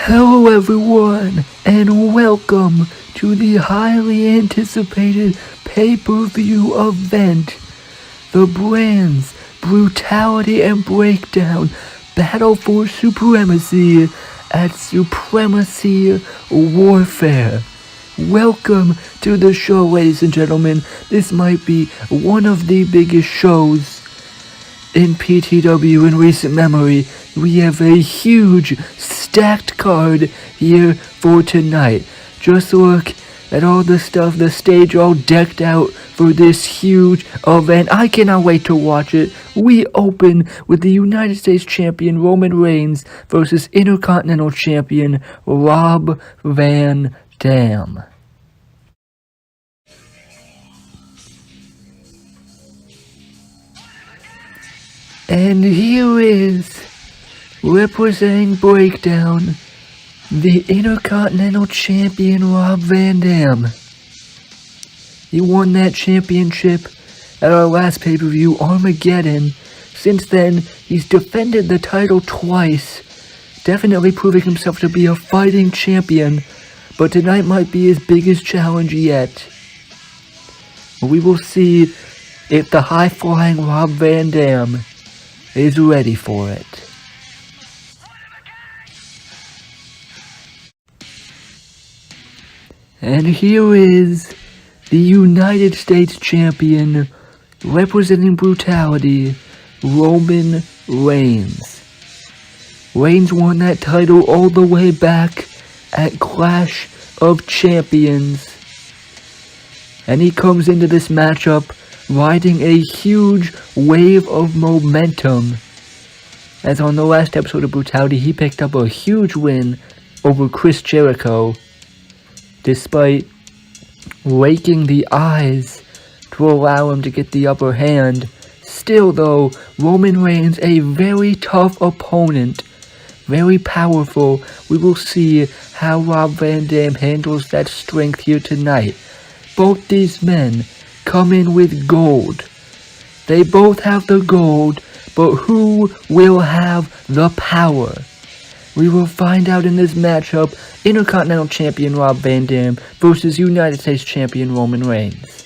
Hello everyone, and welcome to the highly anticipated pay-per-view event, the Brands, Brutality and Breakdown Battle for Supremacy at Supremacy Warfare. Welcome to the show, ladies and gentlemen. This might be one of the biggest shows in PTW in recent memory. We have a huge stacked card here for tonight. Just look at all the stuff, the stage all decked out for this huge event. I cannot wait to watch it. We open with the United States Champion Roman Reigns versus Intercontinental Champion Rob Van Dam. And here is, representing Breakdown, the Intercontinental Champion Rob Van Dam. He won that championship at our last pay-per-view, Armageddon. Since then, he's defended the title twice, definitely proving himself to be a fighting champion, but tonight might be his biggest challenge yet. We will see if the high-flying Rob Van Dam is ready for it. And here is the United States Champion, representing Brutality, Roman Reigns. Reigns won that title all the way back at Clash of Champions. And he comes into this matchup riding a huge wave of momentum. As on the last episode of Brutality, he picked up a huge win over Chris Jericho, despite raking the eyes to allow him to get the upper hand. Still though, Roman Reigns, a very tough opponent, very powerful. We will see how Rob Van Dam handles that strength here tonight. Both these men come in with gold. They both have the gold, but who will have the power? We will find out in this matchup. Intercontinental Champion Rob Van Dam versus United States Champion Roman Reigns.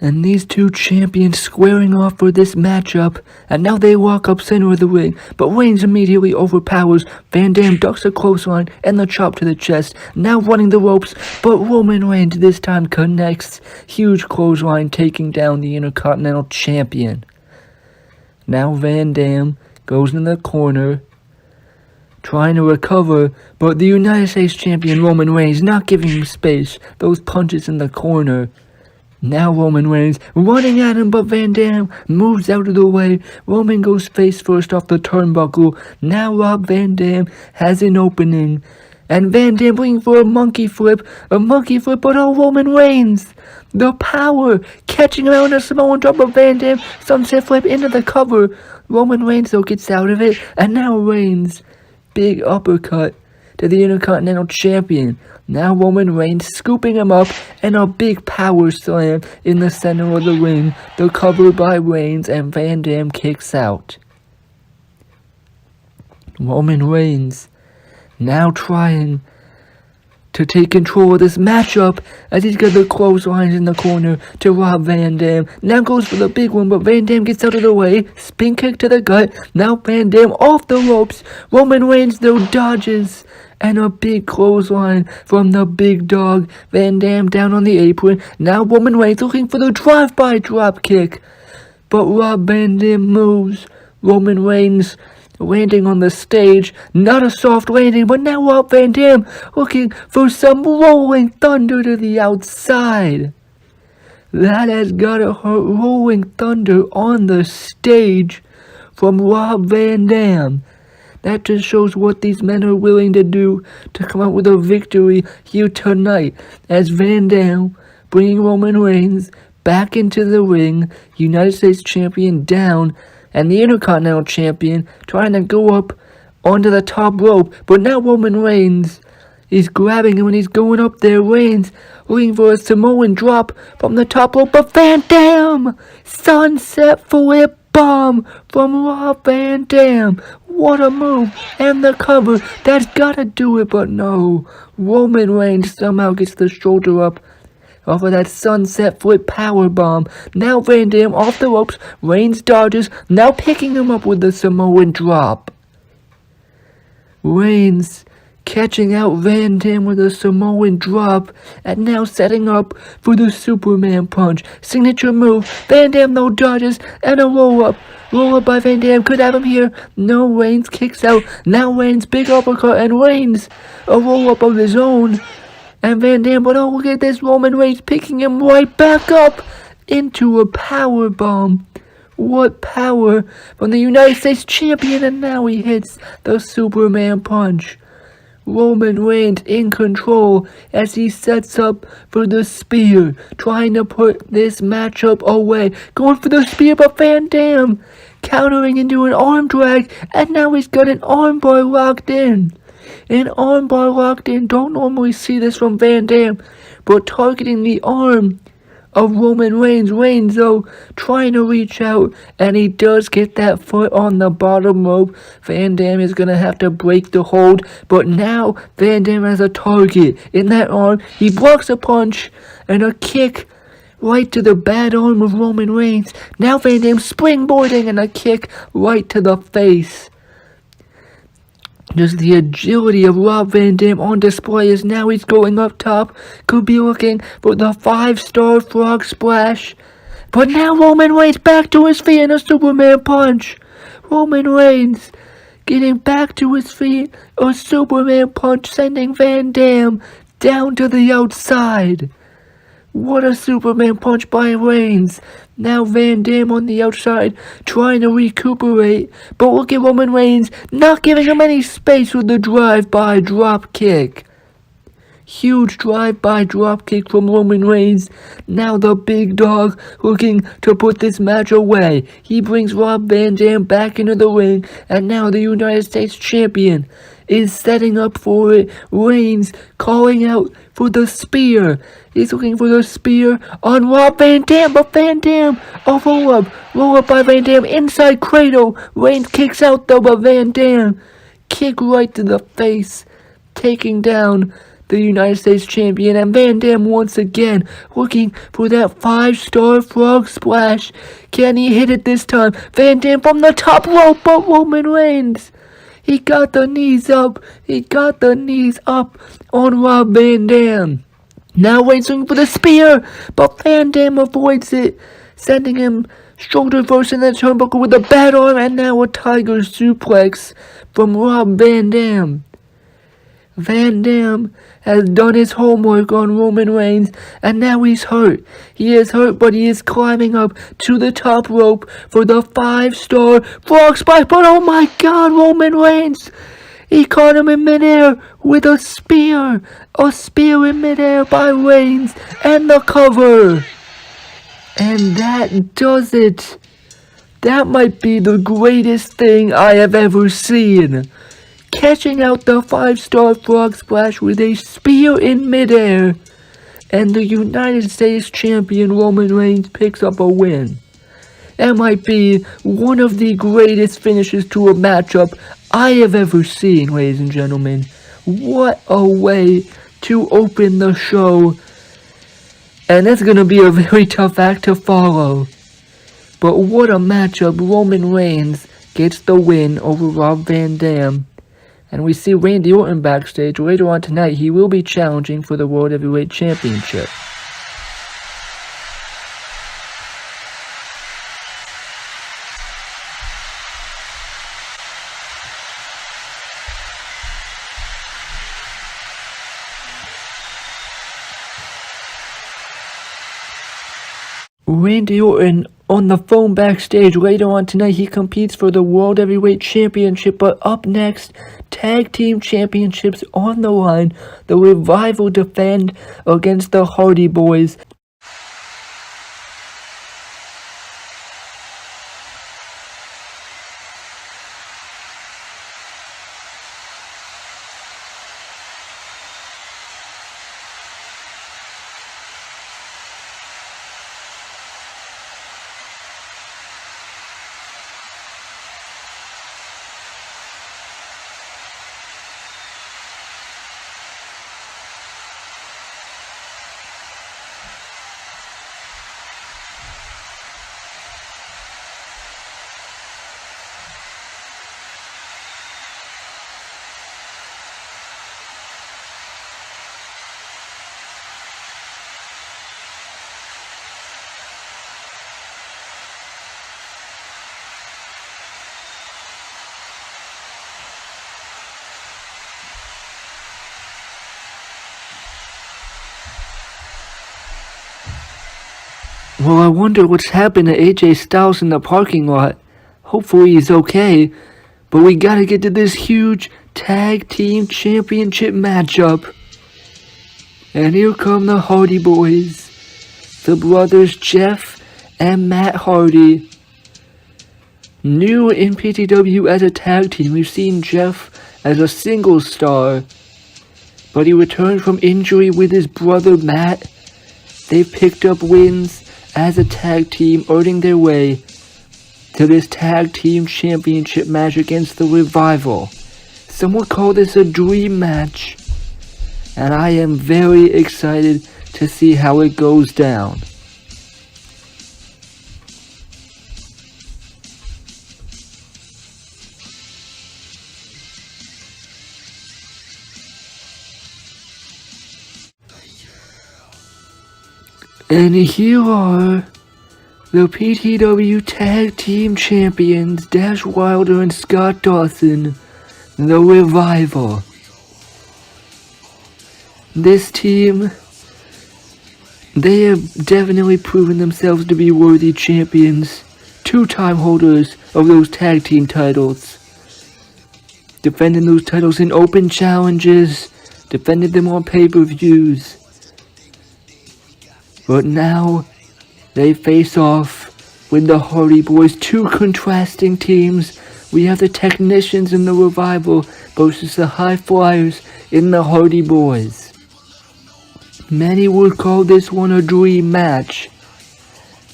And these two champions squaring off for this matchup, and now they walk up center of the ring, but Reigns immediately overpowers. Van Dam ducks a clothesline and the chop to the chest, now running the ropes, but Roman Reigns this time connects. Huge clothesline taking down the Intercontinental Champion. Now Van Dam goes in the corner, trying to recover, but the United States Champion Roman Reigns not giving him space. Those punches in the corner. Now Roman Reigns running at him, but Van Dam moves out of the way. Roman goes face first off the turnbuckle. Now Rob Van Dam has an opening, and Van Dam looking for a monkey flip, but oh, Roman Reigns, the power, catching him out in a Samoan drop of Van Dam, sunset flip into the cover. Roman Reigns though gets out of it, and now Reigns, big uppercut to the Intercontinental Champion. Now Roman Reigns scooping him up, and a big power slam in the center of the ring. The cover by Reigns, and Van Dam kicks out. Roman Reigns now trying to take control of this matchup as he's got the clotheslines in the corner to Rob Van Dam. Now goes for the big one, but Van Dam gets out of the way. Spin kick to the gut. Now Van Dam off the ropes. Roman Reigns though dodges, and a big clothesline from the big dog. Van Dam down on the apron. Now Roman Reigns looking for the drive-by drop kick, but Rob Van Dam moves. Roman Reigns landing on the stage, not a soft landing, but now Rob Van Dam looking for some rolling thunder to the outside. That has got a rolling thunder on the stage from Rob Van Dam. That just shows what these men are willing to do to come out with a victory here tonight, as Van Dam bringing Roman Reigns back into the ring, United States Champion down, and the Intercontinental Champion trying to go up onto the top rope, but now Roman Reigns is grabbing him and he's going up there. Reigns looking for a Samoan drop from the top rope, but Van Dam, sunset flip Bomb from Rob Van Dam. What a move. And the cover. That's gotta do it, but no. Roman Reigns somehow gets the shoulder up off of that sunset flip power bomb. Now Van Dam off the ropes. Reigns dodges. Now picking him up with the Samoan drop. Reigns catching out Van Dam with a Samoan drop, and now setting up for the Superman punch. Signature move. Van Dam no dodges, and a roll up. Roll up by Van Dam. Could have him here. No, Reigns kicks out. Now Reigns big uppercut, and Reigns a roll up of his own. And Van Dam, but oh, look at this. Roman Reigns picking him right back up into a power bomb. What power from the United States Champion, and now he hits the Superman punch. Roman Reigns in control as he sets up for the spear, trying to put this matchup away. Going for the spear, but Van Dam countering into an arm drag, and now he's got an armbar locked in. An armbar locked in. Don't normally see this from Van Dam, but targeting the arm of Roman Reigns. Reigns, though, trying to reach out, and he does get that foot on the bottom rope. Van Dam is going to have to break the hold, but now Van Dam has a target in that arm. He blocks a punch and a kick right to the bad arm of Roman Reigns. Now Van Dam springboarding and a kick right to the face. Just the agility of Rob Van Dam on display as now he's going up top. Could be looking for the 5-star frog splash. But now Roman Reigns back to his feet in a Superman punch. Roman Reigns getting back to his feet. A Superman punch sending Van Dam down to the outside. What a Superman punch by Reigns. Now Van Dam on the outside trying to recuperate. But look at Roman Reigns not giving him any space with the drive-by drop kick. Huge drive-by drop kick from Roman Reigns. Now the big dog looking to put this match away. He brings Rob Van Dam back into the ring. And now the United States Champion is setting up for it. Reigns calling out for the spear. He's looking for the spear on Rob Van Dam, but Van Dam, a roll up by Van Dam, inside cradle. Reigns kicks out though, but Van Dam, kick right to the face, taking down the United States Champion. And Van Dam once again looking for that 5-star frog splash. Can he hit it this time? Van Dam from the top rope, but Roman Reigns, he got the knees up. He got the knees up on Rob Van Dam. Now Reigns looking for the spear, but Van Dam avoids it, sending him shoulder first in the turnbuckle with a bad arm, and now a tiger suplex from Rob Van Dam. Van Dam has done his homework on Roman Reigns, and now he's hurt. He is hurt, but he is climbing up to the top rope for the 5-star frog splash. But oh my God, Roman Reigns! He caught him in midair with a spear. A spear in midair by Reigns, and the cover. And that does it. That might be the greatest thing I have ever seen. Catching out the 5-star frog splash with a spear in midair. And the United States Champion Roman Reigns picks up a win. That might be one of the greatest finishes to a matchup I have ever seen, ladies and gentlemen. What a way to open the show. And that's going to be a very tough act to follow. But what a matchup. Roman Reigns gets the win over Rob Van Dam. And we see Randy Orton backstage. Later on tonight, he will be challenging for the World Heavyweight Championship. Randy Orton on the phone backstage. Later on tonight, he competes for the World Heavyweight Championship. But up next, Tag Team Championships on the line. The Revival defend against the Hardy Boyz. Well, I wonder what's happened to AJ Styles in the parking lot. Hopefully he's okay. But we gotta get to this huge tag team championship matchup. And here come the Hardy Boys. The brothers Jeff and Matt Hardy. New in PTW as a tag team, we've seen Jeff as a single star. But he returned from injury with his brother Matt. They picked up wins as a tag team, earning their way to this tag team championship match against the Revival. Some would call this a dream match. And I am very excited to see how it goes down. And here are the PTW Tag Team Champions, Dash Wilder and Scott Dawson, the Revival. This team, they have definitely proven themselves to be worthy champions, two-time holders of those tag team titles. Defending those titles in open challenges, defended them on pay-per-views. But now, they face off with the Hardy Boys, two contrasting teams. We have the Technicians in the Revival versus the High Flyers in the Hardy Boys. Many would call this one a dream match,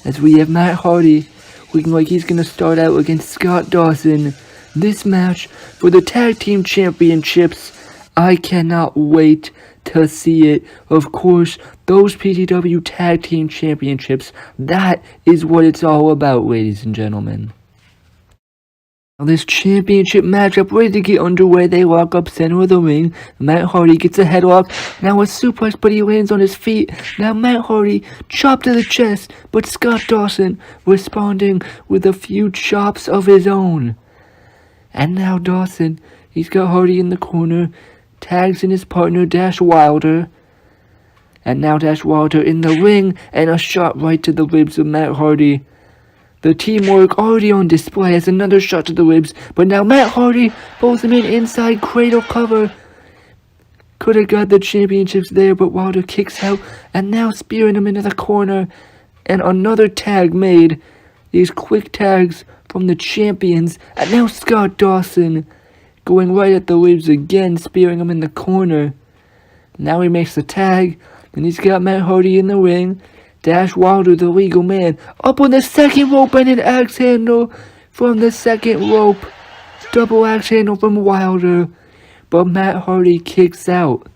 as we have Matt Hardy looking like he's going to start out against Scott Dawson. This match for the Tag Team Championships, I cannot wait to see it. Of course, those PTW Tag Team Championships, that is what it's all about, ladies and gentlemen. Now this championship matchup ready to get underway. They lock up center of the ring. Matt Hardy gets a headlock. Now a suplex, but he lands on his feet. Now Matt Hardy chopped to the chest, but Scott Dawson responding with a few chops of his own. And now Dawson, he's got Hardy in the corner. Tags in his partner Dash Wilder. And now Dash Wilder in the ring, and a shot right to the ribs of Matt Hardy. The teamwork already on display as another shot to the ribs, but now Matt Hardy pulls him in inside cradle cover. Could have got the championships there, but Wilder kicks out, and now spearing him into the corner. And another tag made. These quick tags from the champions, and now Scott Dawson going right at the ribs again, spearing him in the corner. Now he makes the tag, and he's got Matt Hardy in the ring. Dash Wilder, the legal man, up on the second rope and an axe handle from the second rope. Double axe handle from Wilder, but Matt Hardy kicks out.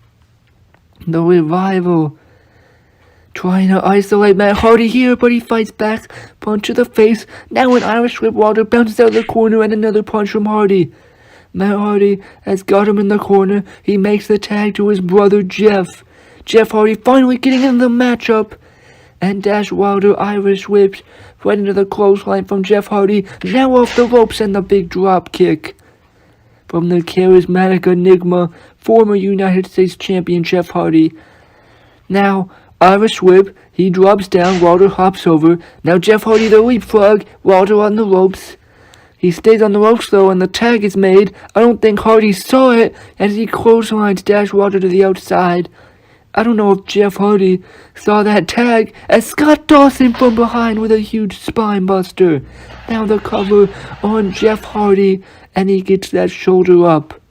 The Revival trying to isolate Matt Hardy here, but he fights back. Punch to the face. Now an Irish whip. Wilder bounces out of the corner, and another punch from Hardy. Matt Hardy has got him in the corner. He makes the tag to his brother Jeff. Jeff Hardy finally getting into the matchup. And Dash Wilder Irish whips right into the clothesline from Jeff Hardy. Now off the ropes and the big drop kick from the charismatic enigma, former United States champion Jeff Hardy. Now Irish whip. He drops down. Wilder hops over. Now Jeff Hardy the leapfrog. Wilder on the ropes. He stays on the ropes though, and the tag is made. I don't think Hardy saw it as he clotheslines Dash Wilder to the outside. I don't know if Jeff Hardy saw that tag as Scott Dawson from behind with a huge spine buster. Now the cover on Jeff Hardy, and he gets that shoulder up.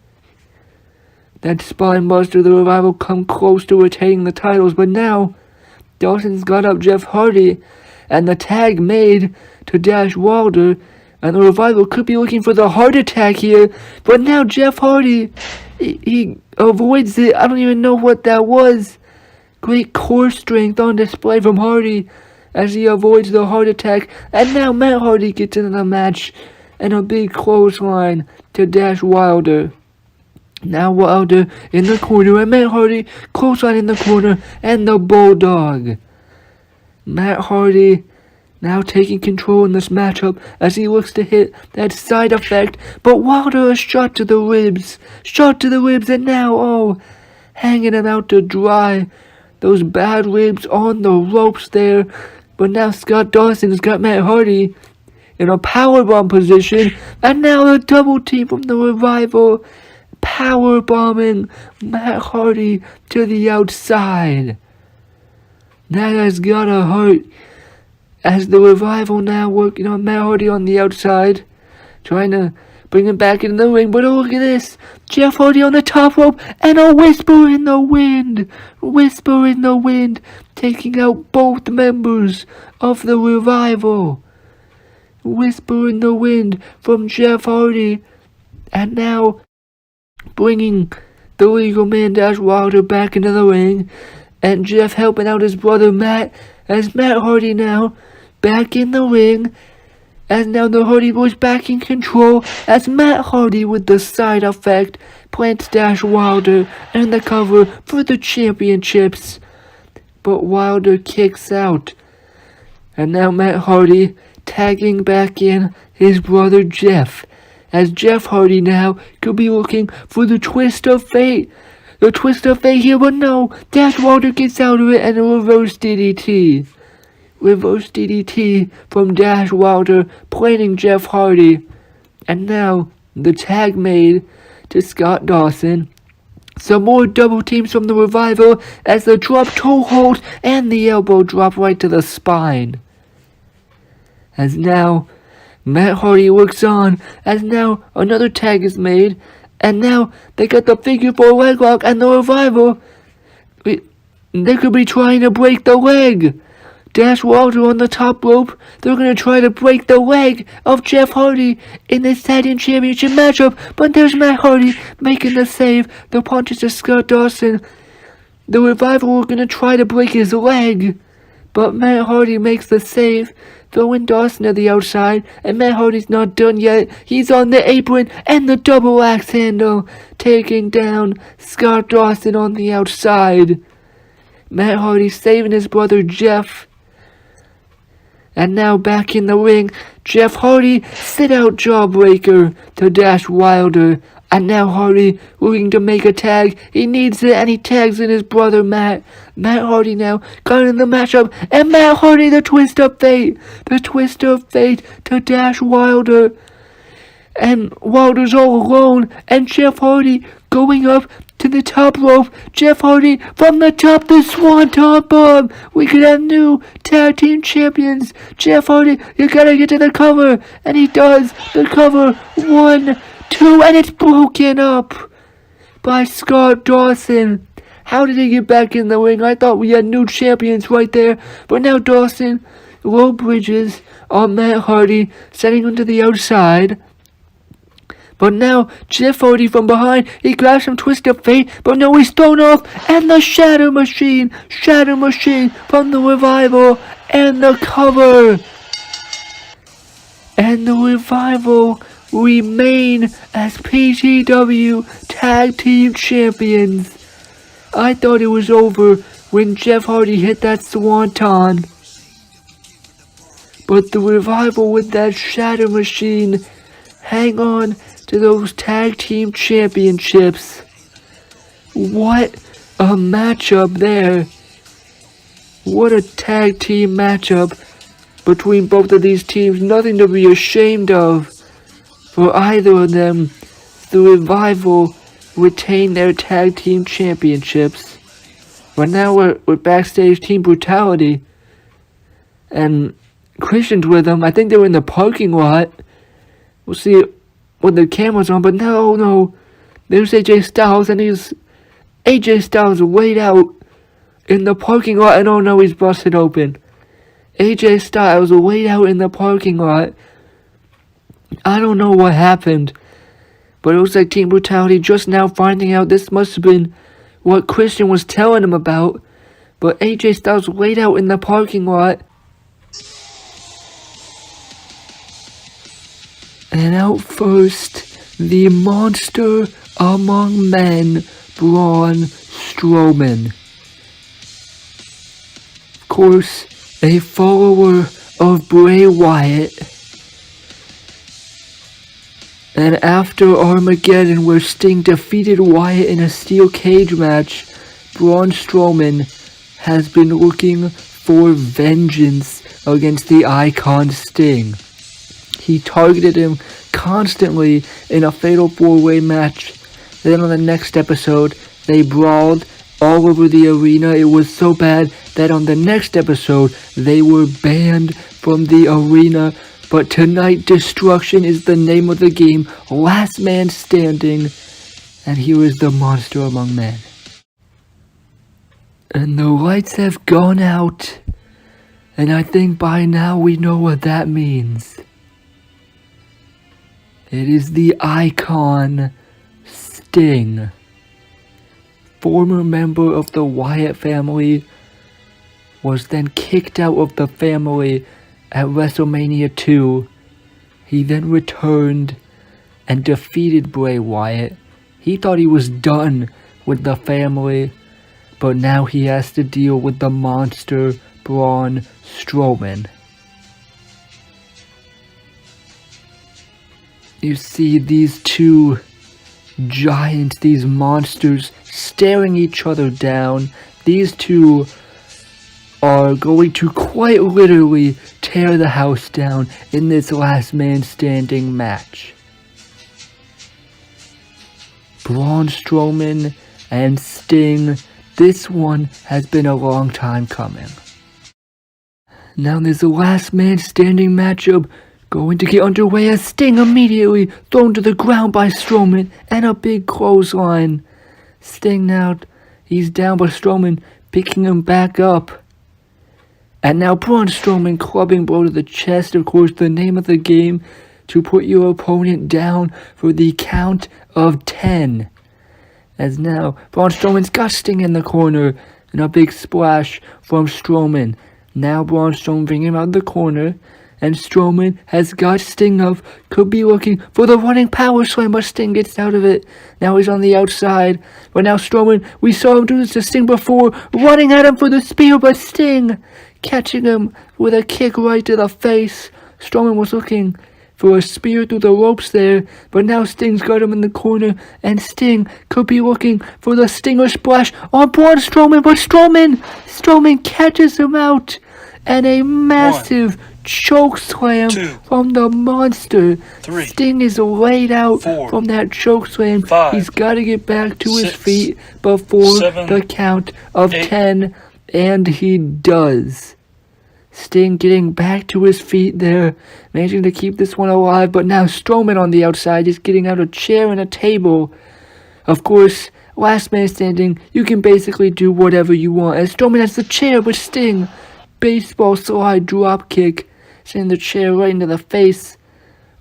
That spine buster, the Revival come close to retaining the titles, but now Dawson's got up Jeff Hardy, and the tag made to Dash Wilder. And the Revival could be looking for the heart attack here. But now Jeff Hardy, he avoids it. I don't even know what that was. Great core strength on display from Hardy as he avoids the heart attack. And now Matt Hardy gets into the match. And a big clothesline to Dash Wilder. Now Wilder in the corner, and Matt Hardy clothesline in the corner. And the Bulldog. Matt Hardy now taking control in this matchup as he looks to hit that side effect. But Wilder a shot to the ribs. Shot to the ribs, and now, hanging him out to dry. Those bad ribs on the ropes there. But now Scott Dawson's got Matt Hardy in a powerbomb position, and now a double team from the Revival, powerbombing Matt Hardy to the outside. That has gotta hurt, as the Revival now working on Matt Hardy on the outside, trying to bring him back in the ring. But oh, look at this, Jeff Hardy on the top rope, and a whisper in the wind, taking out both members of the Revival. Whisper in the wind from Jeff Hardy, and now bringing the legal man Dash Wilder back into the ring, and Jeff helping out his brother Matt, as Matt Hardy now back in the ring, as now the Hardy Boys back in control, as Matt Hardy with the side effect plants Dash Wilder and the cover for the championships, but Wilder kicks out, and now Matt Hardy tagging back in his brother Jeff, as Jeff Hardy now could be looking for the twist of fate. The twist of fate here, but no, Dash Wilder gets out of it and a reverse DDT. Reverse DDT from Dash Wilder, planting Jeff Hardy. And now, the tag made to Scott Dawson. Some more double teams from the Revival as the drop toe hold and the elbow drop right to the spine. As now, Matt Hardy works on, as now another tag is made, and now they got the figure 4 leg lock, and the Revival, they could be trying to break the leg. Dash Wilder on the top rope, they're going to try to break the leg of Jeff Hardy in this tag team championship matchup, but there's Matt Hardy making the save. The punches to Scott Dawson. The Revival are going to try to break his leg, but Matt Hardy makes the save, throwing Dawson to the outside, and Matt Hardy's not done yet. He's on the apron and the double axe handle, taking down Scott Dawson on the outside. Matt Hardy saving his brother Jeff. And now back in the ring, Jeff Hardy sit out jawbreaker to Dash Wilder. And now Hardy looking to make a tag. He needs it, and he tags in his brother Matt. Matt Hardy now got in the matchup, and Matt Hardy the twist of fate. The twist of fate to Dash Wilder. And Wilder's all alone, and Jeff Hardy going up to the top rope. Jeff Hardy from the top, the Swanton Bomb. We could have new tag team champions. Jeff Hardy, you gotta get to the cover. And he does. The cover. 1, 2, and it's broken up by Scott Dawson. How did he get back in the ring? I thought we had new champions right there. But now Dawson, low bridges on Matt Hardy, setting him to the outside. But now, Jeff Hardy from behind, he grabs some twist of fate, but no, he's thrown off, and the Shatter Machine from the Revival, and the cover. And the Revival remain as PTW Tag Team Champions. I thought it was over when Jeff Hardy hit that Swanton. But the Revival with that Shatter Machine hang on to those tag team championships. What a matchup there. What a tag team matchup between both of these teams. Nothing to be ashamed of for either of them. The Revival retain their tag team championships. But now we're backstage Team Brutality. And Christian's with them. I think they were in the parking lot. We'll see with the cameras on, but no. There's AJ Styles, and AJ Styles laid out in the parking lot, and oh no, he's busted open. AJ Styles laid out in the parking lot. I don't know what happened, but it looks like Team Brutality just now finding out this must have been what Christian was telling him about. But AJ Styles laid out in the parking lot. And out first, the monster among men, Braun Strowman. Of course, a follower of Bray Wyatt. And after Armageddon, where Sting defeated Wyatt in a steel cage match, Braun Strowman has been looking for vengeance against the Icon Sting. He targeted him constantly in a fatal 4-way match. Then on the next episode, they brawled all over the arena. It was so bad that on the next episode, they were banned from the arena. But tonight, destruction is the name of the game. Last man standing. And here is the monster among men. And the lights have gone out. And I think by now we know what that means. It is the Icon Sting. Former member of the Wyatt family, was then kicked out of the family at WrestleMania 2. He then returned and defeated Bray Wyatt. He thought he was done with the family, but now he has to deal with the monster Braun Strowman. You see these two giants, these monsters, staring each other down. These two are going to quite literally tear the house down in this last man standing match. Braun Strowman and Sting, this one has been a long time coming. Now this last man standing matchup going to get underway as Sting immediately thrown to the ground by Strowman and a big clothesline. Sting now, he's down, but Strowman picking him back up. And now Braun Strowman clubbing blow to the chest, of course the name of the game, to put your opponent down for the count of 10. As now Braun Strowman's got Sting in the corner and a big splash from Strowman. Now Braun Strowman bringing him out of the corner. And Strowman has got Sting up, could be looking for the running power slam, but Sting gets out of it. Now he's on the outside, but now Strowman, we saw him do this to Sting before, running at him for the spear, but Sting catching him with a kick right to the face. Strowman was looking for a spear through the ropes there, but now Sting's got him in the corner, and Sting could be looking for the Stinger splash on Braun Strowman, but Strowman catches him out, and a massive choke slam from the monster. 3, Sting is laid out 4, from that choke slam. 5, He's got to get back to 6, his feet before 7, the count of 8. 10, and he does. Sting getting back to his feet there, managing to keep this one alive, but now Strowman on the outside is getting out a chair and a table. Of course, last man standing, you can basically do whatever you want, as Strowman has the chair, but Sting, baseball slide drop kick, sending the chair right into the face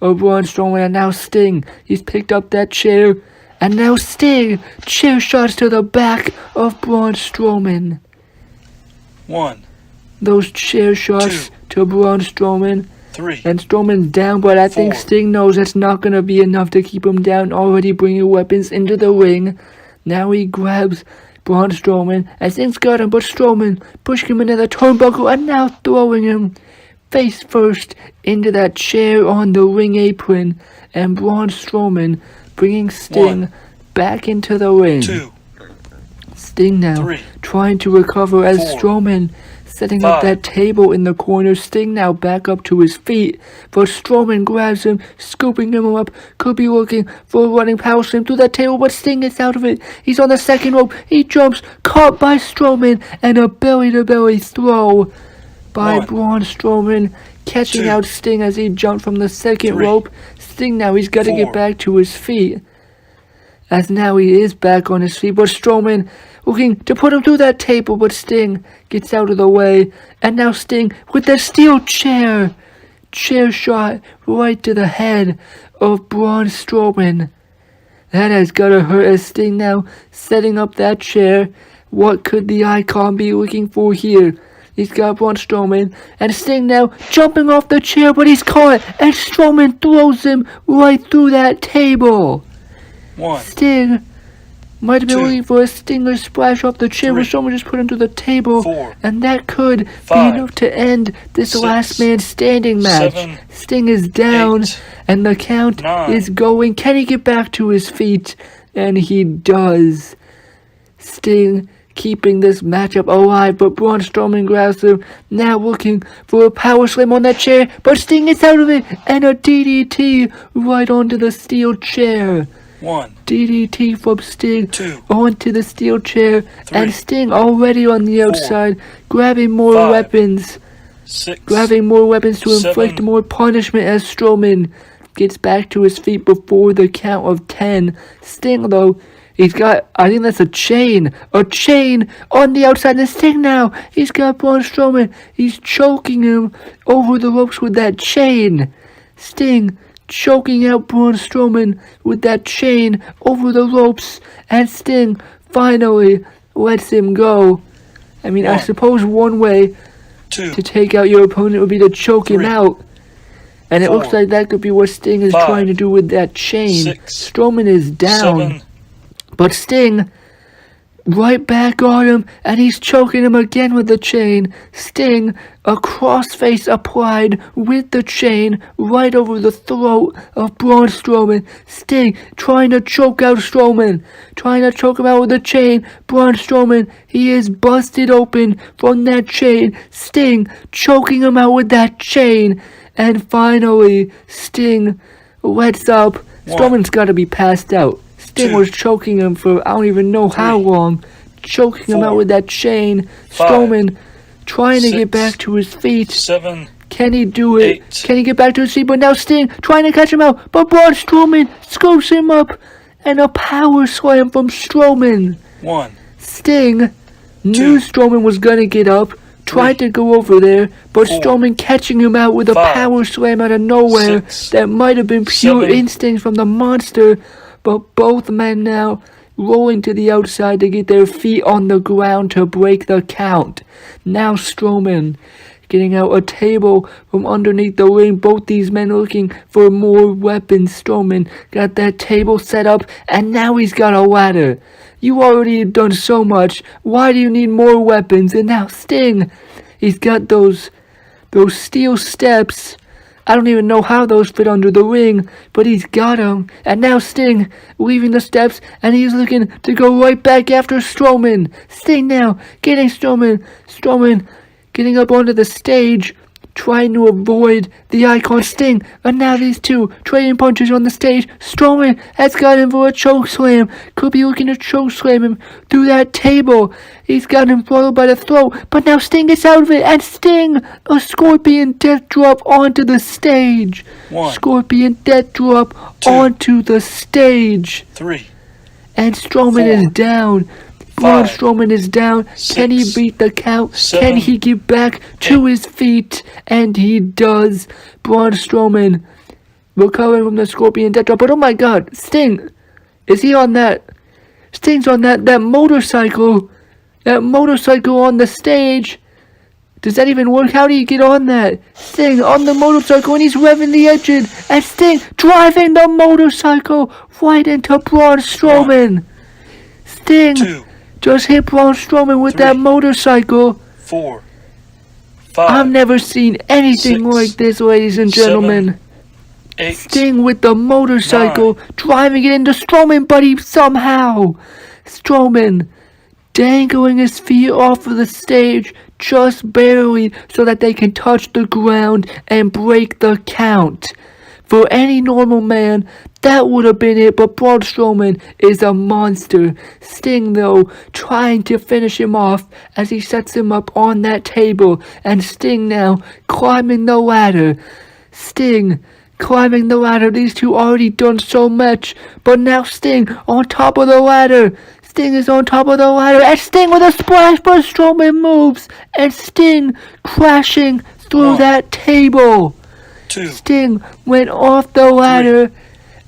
of Braun Strowman, and now Sting, he's picked up that chair, and now Sting, chair shots to the back of Braun Strowman. 1, Those chair shots 2, to Braun Strowman, 3, and Strowman's down, but I think 4. Sting knows that's not going to be enough to keep him down, already bringing weapons into the ring. Now he grabs Braun Strowman, and Sting's got him, but Strowman pushing him into the turnbuckle, and now throwing him face first into that chair on the ring apron, and Braun Strowman bringing Sting 1, back into the ring. 2, Sting now 3, trying to recover as 4, Strowman setting up 5. that table in the corner. Sting now back up to his feet, but Strowman grabs him, scooping him up, could be looking for a running power slam through that table, but Sting gets out of it. He's on the second rope, he jumps, caught by Strowman, and a belly-to-belly throw by 1, Braun Strowman, catching 2, out Sting as he jumped from the second 3, rope. Sting now, he's got to 4. get back to his feet, as now he is back on his feet, but Strowman looking to put him through that table, but Sting gets out of the way, and now Sting with the steel chair shot right to the head of Braun Strowman. That has got to hurt, as Sting now setting up that chair. What could the Icon be looking for here? He's got Braun Strowman, and Sting now jumping off the chair, but he's caught, and Strowman throws him right through that table. 1, Sting might have been 2, looking for a Stinger splash off the chair, but 3, Strowman just put him to the table, 4, and that could be 5, enough to end this 6, last man standing match. 7, Sting is down, 8, and the count 9. is going. Can he get back to his feet? And he does. Sting keeping this matchup alive, but Braun Strowman grabs him, now looking for a power slam on that chair, but Sting gets out of it, and a DDT right onto the steel chair. 1, DDT from Sting 2, onto the steel chair, 3, and Sting already on the 4, outside, grabbing more 5, weapons. 6, Grabbing more weapons to inflict 7, more punishment as Strowman gets back to his feet before the count of 10. Sting, though, he's got, I think that's a chain on the outside of Sting now. He's got Braun Strowman. He's choking him over the ropes with that chain. Sting choking out Braun Strowman with that chain over the ropes, and Sting finally lets him go. I mean, I 1, suppose one way 2, to take out your opponent would be to choke him 3, out. And it 4, looks like that could be what Sting is 5, trying to do with that chain. 6, Strowman is down. 7, But Sting, right back on him, and he's choking him again with the chain. Sting, a crossface applied with the chain right over the throat of Braun Strowman. Sting trying to choke out Strowman, trying to choke him out with the chain. Braun Strowman, he is busted open from that chain. Sting choking him out with that chain. And finally, Sting lets up. Strowman's got to be passed out. Sting 2, was choking him for I don't even know how long. Choking him 4, out with that chain. 5, Strowman trying to get 6, back to his feet. 7, Can he do it? 8, Can he get back to his feet? But now Sting trying to catch him out. But Braun Strowman scoops him up. And a power slam from Strowman. 1, Sting knew Strowman was going to get up. Tried to go over there, but 4, Strowman catching him out with a 5, power slam out of nowhere 6, that might have been pure 7, instinct from the monster. But both men now rolling to the outside to get their feet on the ground to break the count. Now Strowman getting out a table from underneath the ring. Both these men looking for more weapons. Strowman got that table set up, and now he's got a ladder. You already have done so much. Why do you need more weapons? And now Sting, he's got those steel steps. I don't even know how those fit under the ring, but he's got them. And now Sting leaving the steps, and he's looking to go right back after Strowman. Sting now getting Strowman getting up onto the stage, trying to avoid the Icon Sting. And now these two trading punches on the stage. Strowman has got him for a choke slam. Could be looking to choke slam him through that table. He's got him followed by the throat, but now Sting gets out of it, and Sting, a Scorpion Death Drop onto the stage. 1, Scorpion Death Drop 2, onto the stage. 3, And Strowman 4, is down. Braun 5, Strowman is down. Can he 6, beat the count? 7, Can he get back to his feet? And he does. Braun Strowman recovering from the Scorpion Death Drop. But oh my god, Sting, is he on that? Sting's on that motorcycle. That motorcycle on the stage. Does that even work? How do you get on that? Sting on the motorcycle, and he's revving the engine. And Sting driving the motorcycle right into Braun Strowman. Sting 2, just hit Braun Strowman with 3, that motorcycle. 4, 5, I've never seen anything 6, like this, ladies and gentlemen. 8, Sting with the motorcycle, driving it into Strowman, but he somehow, Strowman dangling his feet off of the stage just barely so that they can touch the ground and break the count. For any normal man, that would have been it, but Braun Strowman is a monster. Sting, though, trying to finish him off as he sets him up on that table, and Sting now climbing the ladder. Sting climbing the ladder. These two already done so much, but now Sting on top of the ladder. Sting is on top of the ladder, and Sting with a splash, but Strowman moves, and Sting crashing through 1, that table. 2, Sting went off the ladder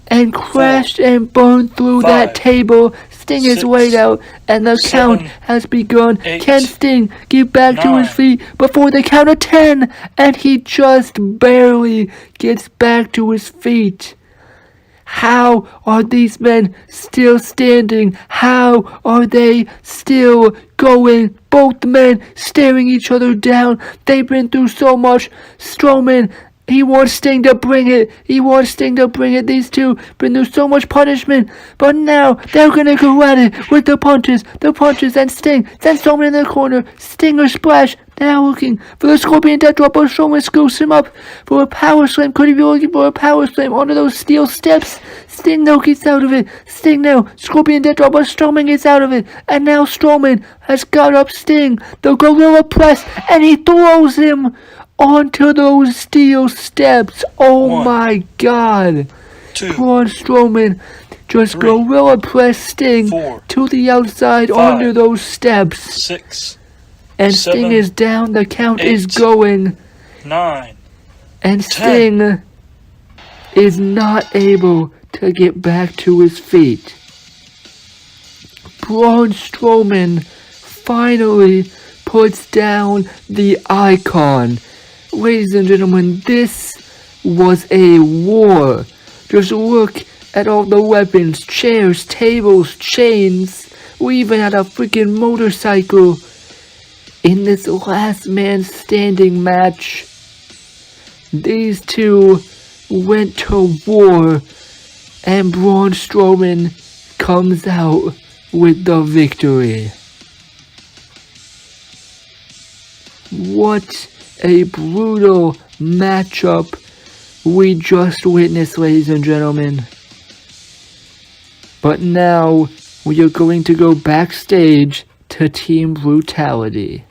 and crashed and burned through 5, that table. Sting is 6, laid out, and the 7, count has begun. 8, Can Sting get back to his 9, feet before the count of 10? And he just barely gets back to his feet. How are these men still standing? How are they still going? Both men staring each other down. They've been through so much. Strowman, He wants Sting to bring it. These two been through so much punishment. But now they're gonna go at it with the punches, and Sting. Then Strowman in the corner. Stinger splash. Now looking for the Scorpion Death Drop, but Strowman scoops him up for a power slam. Could he be looking for a power slam onto those steel steps? Sting now gets out of it. Scorpion Death Drop, but Strowman gets out of it. And now Strowman has got up Sting, the Gorilla Press, and he throws him onto those steel steps. Oh One, my God. 2, Braun Strowman just 3, Gorilla Press Sting 4, to the outside 5, onto those steps. 6, And 7, Sting is down, the count 8, is going. 9, And 10. Sting is not able to get back to his feet. Braun Strowman finally puts down the icon. Ladies and gentlemen, this was a war. Just look at all the weapons, chairs, tables, chains. We even had a freaking motorcycle in this last man standing match. These two went to war, and Braun Strowman comes out with the victory. What a brutal matchup we just witnessed, ladies and gentlemen. But now we are going to go backstage to Team Brutality.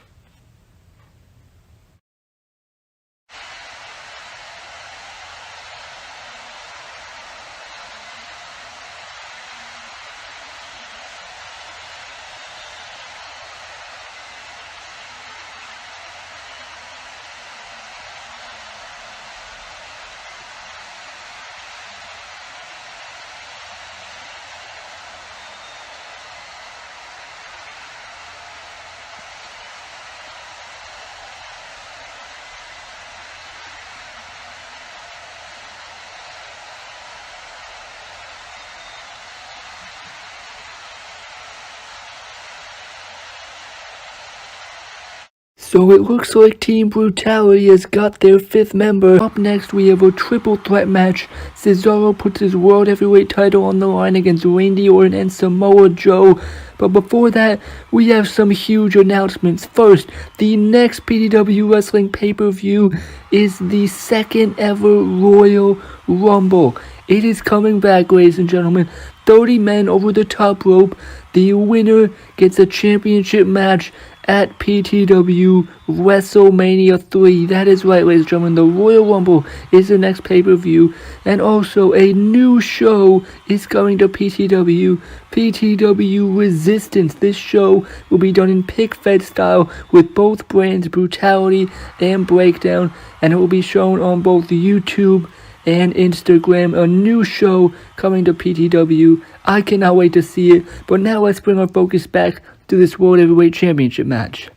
So it looks like Team Brutality has got their 5th member. Up next we have a triple threat match. Cesaro puts his World Heavyweight title on the line against Randy Orton and Samoa Joe. But before that, we have some huge announcements. First, the next PTW Wrestling pay-per-view is the 2nd ever Royal Rumble. It is coming back, ladies and gentlemen. 30 men over the top rope. The winner gets a championship match at PTW WrestleMania 3. That is right, ladies and gentlemen. The Royal Rumble is the next pay-per-view. And also, a new show is coming to PTW. PTW Resistance. This show will be done in pick-fed style with both brands, Brutality and Breakdown. And it will be shown on both YouTube and Instagram. A new show coming to PTW. I cannot wait to see it. But now let's bring our focus back to this World Heavyweight Championship match.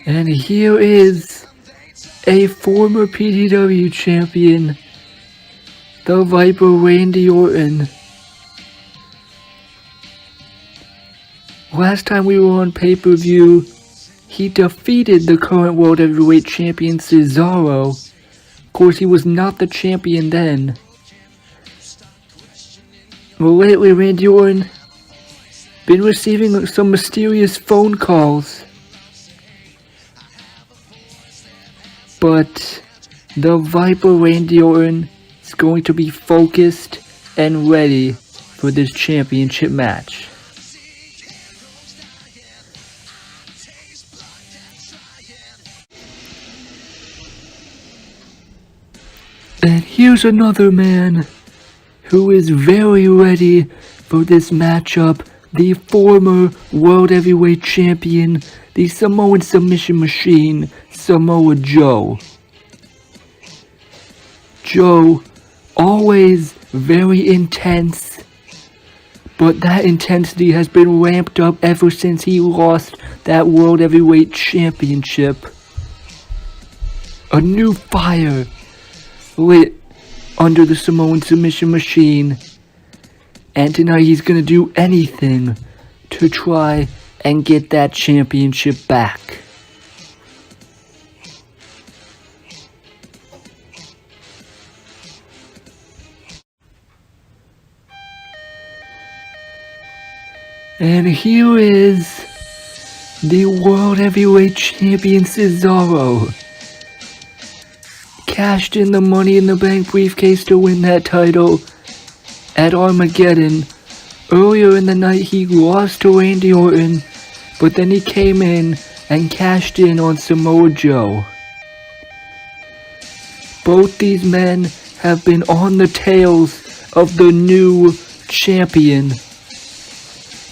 And here is a former PTW champion, the Viper Randy Orton. Last time we were on pay-per-view, he defeated the current World Heavyweight Champion Cesaro. Of course, he was not the champion then. Well, lately, Randy Orton been receiving some mysterious phone calls. But the Viper Randy Orton is going to be focused and ready for this championship match. And here's another man who is very ready for this matchup. The former World Heavyweight Champion, the Samoan submission machine, Samoa Joe. Joe, always very intense, but that intensity has been ramped up ever since he lost that World Heavyweight Championship. A new fire lit under the Samoan submission machine, and tonight he's gonna do anything to try and get that championship back. And here is the World Heavyweight Champion Cesaro. Cashed in the Money in the Bank briefcase to win that title at Armageddon. Earlier in the night he lost to Randy Orton, but then he came in and cashed in on Samoa Joe. Both these men have been on the tails of the new champion.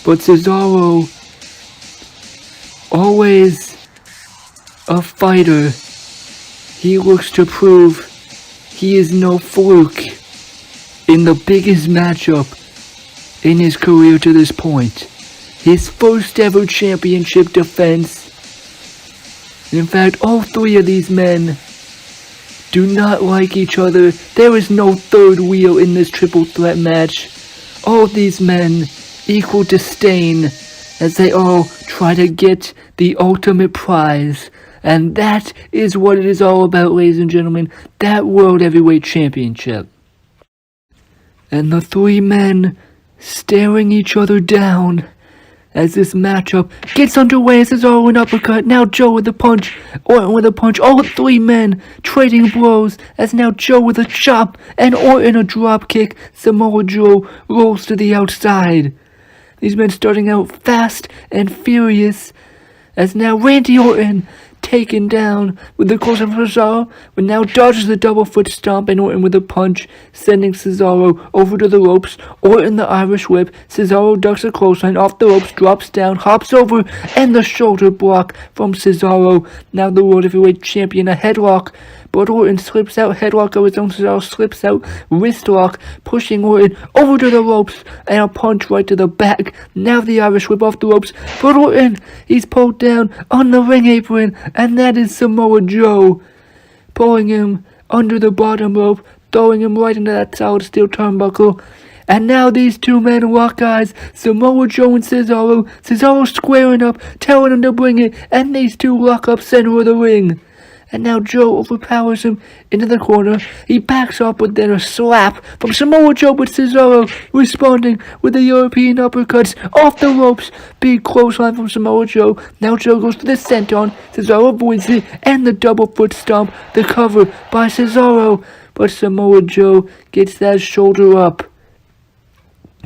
But Cesaro, always a fighter, he looks to prove he is no fluke in the biggest matchup in his career to this point. His first ever championship defense. In fact, all three of these men do not like each other. There is no third wheel in this triple threat match. All these men equal disdain as they all try to get the ultimate prize. And that is what it is all about, ladies and gentlemen. That World Heavyweight Championship. And the three men staring each other down as this matchup gets underway. Cesaro an uppercut, now Joe with a punch, Orton with a punch, all three men trading blows as now Joe with a chop and Orton a drop kick. Samoa Joe rolls to the outside. These men starting out fast and furious as now Randy Orton taken down with the close of Cesaro, but now dodges the double foot stomp and Orton with a punch, sending Cesaro over to the ropes. Orton the Irish whip, Cesaro ducks a clothesline off the ropes, drops down, hops over, and the shoulder block from Cesaro. Now the World Heavyweight Champion, a headlock, but Orton slips out, headlock of his own. Cesaro slips out, wrist lock, pushing Orton over to the ropes, and a punch right to the back. Now the Irish whip off the ropes, but Orton, he's pulled down on the ring apron, and that is Samoa Joe, pulling him under the bottom rope, throwing him right into that solid steel turnbuckle. And now these two men lock eyes, Samoa Joe and Cesaro. Cesaro squaring up, telling him to bring it, and these two lock up center of the ring. And now Joe overpowers him into the corner. He backs off, but then a slap from Samoa Joe, but Cesaro responding with the European uppercuts off the ropes. Big clothesline from Samoa Joe. Now Joe goes for the senton. Cesaro avoids it, and the double foot stomp. The cover by Cesaro, but Samoa Joe gets that shoulder up.